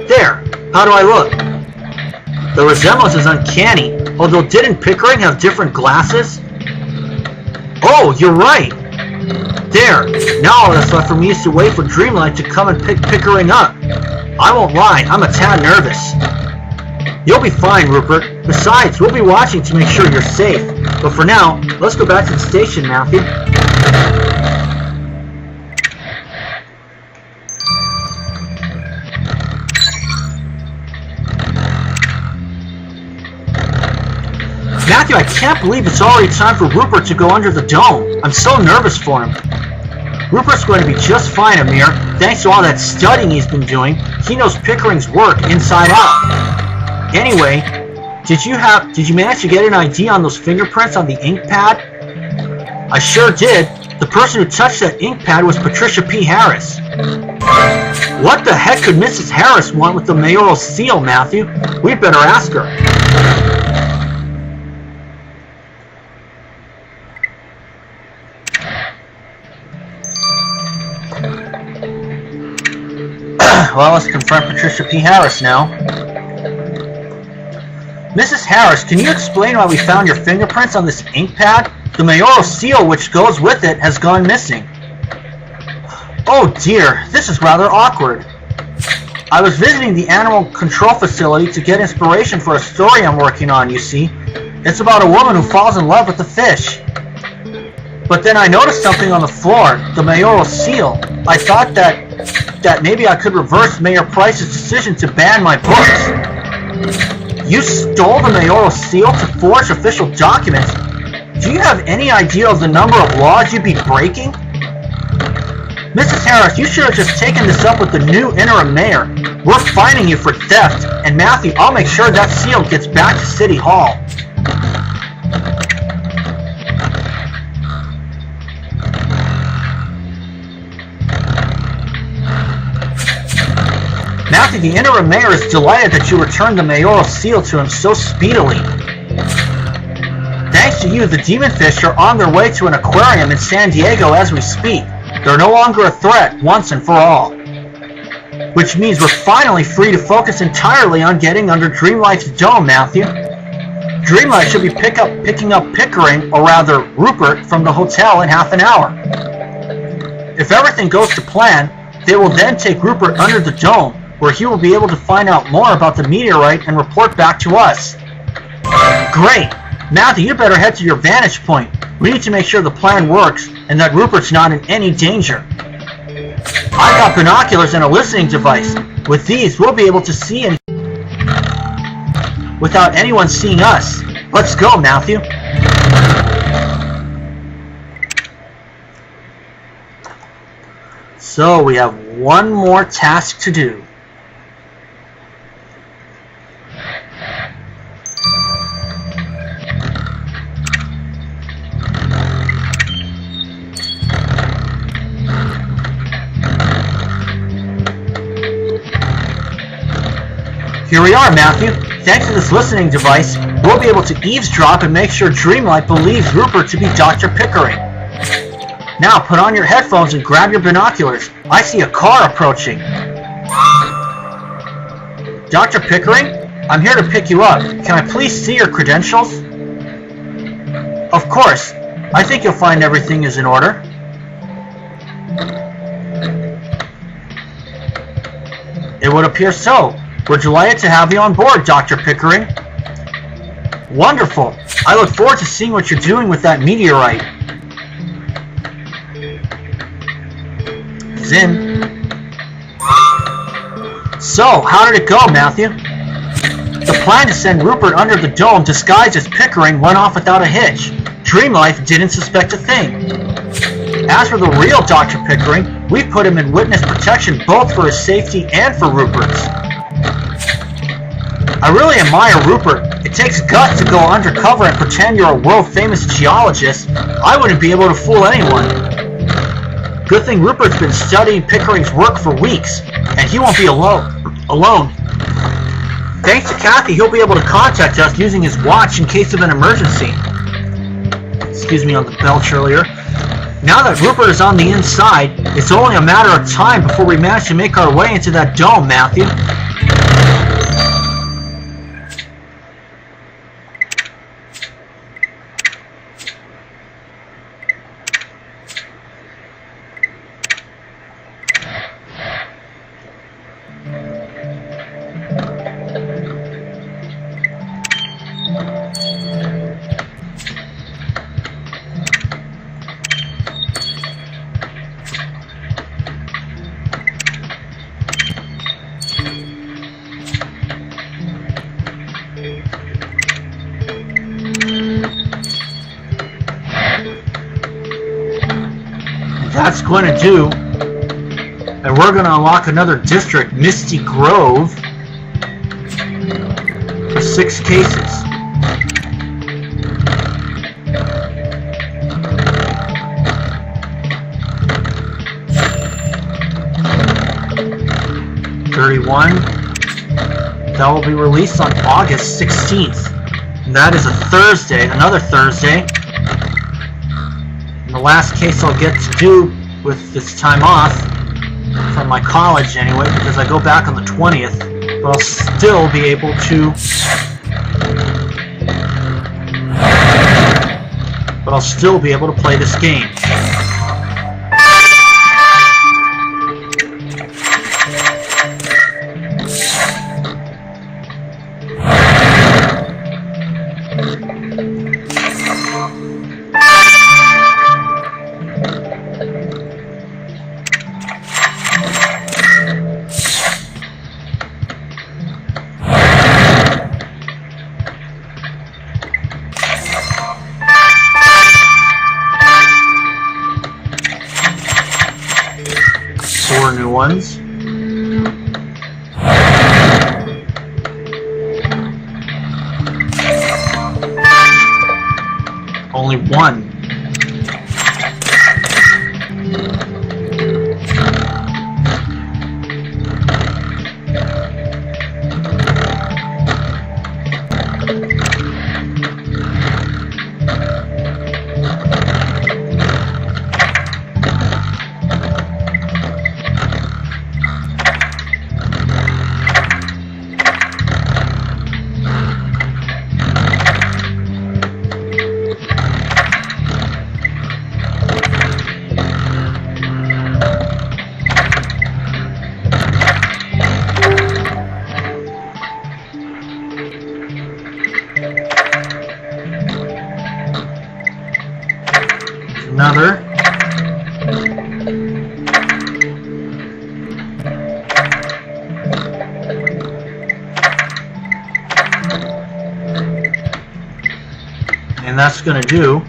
Speaker 1: There! How do I look? The resemblance is uncanny, although didn't Pickering have different glasses? Oh, you're right! There! Now all that's left for me is to wait for Dreamlight to come and pick Pickering up. I won't lie, I'm a tad nervous. You'll be fine, Rupert. Besides, we'll be watching to make sure you're safe. But for now, let's go back to the station, Matthew. Matthew, I can't believe it's already time for Rupert to go under the dome. I'm so nervous for him. Rupert's going to be just fine, Amir. Thanks to all that studying he's been doing, he knows Pickering's work inside out. Anyway, did you manage to get an ID on those fingerprints on the ink pad? I sure did. The person who touched that ink pad was Patricia P. Harris. What the heck could Mrs. Harris want with the mayoral seal, Matthew? We'd better ask her. Well, let's confront Patricia P. Harris now. Mrs. Harris, can you explain why we found your fingerprints on this ink pad? The mayoral seal which goes with it has gone missing. Oh dear, this is rather awkward. I was visiting the animal control facility to get inspiration for a story I'm working on, you see. It's about a woman who falls in love with a fish. But then I noticed something on the floor, the mayoral seal. I thought that maybe I could reverse Mayor Price's decision to ban my books. You stole the mayoral seal to forge official documents. Do you have any idea of the number of laws you'd be breaking? Mrs. Harris, you should have just taken this up with the new interim mayor. We're fining you for theft, and Matthew, I'll make sure that seal gets back to City Hall. Matthew, the interim mayor is delighted that you returned the mayoral seal to him so speedily. Thanks to you, the demonfish are on their way to an aquarium in San Diego as we speak. They're no longer a threat once and for all. Which means we're finally free to focus entirely on getting under Dreamlight's dome, Matthew. Dreamlight should be picking up Pickering, or rather Rupert, from the hotel in half an hour. If everything goes to plan, they will then take Rupert under the dome, where he will be able to find out more about the meteorite and report back to us. Great! Matthew, you better head to your vantage point. We need to make sure the plan works and that Rupert's not in any danger. I've got binoculars and a listening device. With these, we'll be able to see without anyone seeing us. Let's go, Matthew. So we have one more task to do. Here we are, Matthew. Thanks to this listening device, we'll be able to eavesdrop and make sure Dreamlight believes Rupert to be Dr. Pickering. Now, put on your headphones and grab your binoculars. I see a car approaching. Dr. Pickering? I'm here to pick you up. Can I please see your credentials? Of course. I think you'll find everything is in order. It would appear so. We're delighted to have you on board, Dr. Pickering. Wonderful. I look forward to seeing what you're doing with that meteorite. Zin. So, how did it go, Matthew? The plan to send Rupert under the dome disguised as Pickering went off without a hitch. Dreamlife didn't suspect a thing. As for the real Dr. Pickering, we put him in witness protection both for his safety and for Rupert's. I really admire Rupert. It takes guts to go undercover and pretend you're a world-famous geologist. I wouldn't be able to fool anyone. Good thing Rupert's been studying Pickering's work for weeks, and he won't be alone. Thanks to Kathy, he'll be able to contact us using his watch in case of an emergency. Excuse me on the belch earlier. Now that Rupert is on the inside, it's only a matter of time before we manage to make our way into that dome, Matthew. That's going to do. And we're going to unlock another district, Misty Grove, for 6 cases. That will be released on August 16th. And that is a Thursday, another Thursday. And the last case I'll get to do with this time off, from my college anyway, because I go back on the 20th, but I'll still be able to play this game. New ones. Only one. Another. And that's going to do.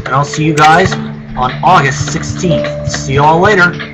Speaker 1: And I'll see you guys on August 16th. See you all later.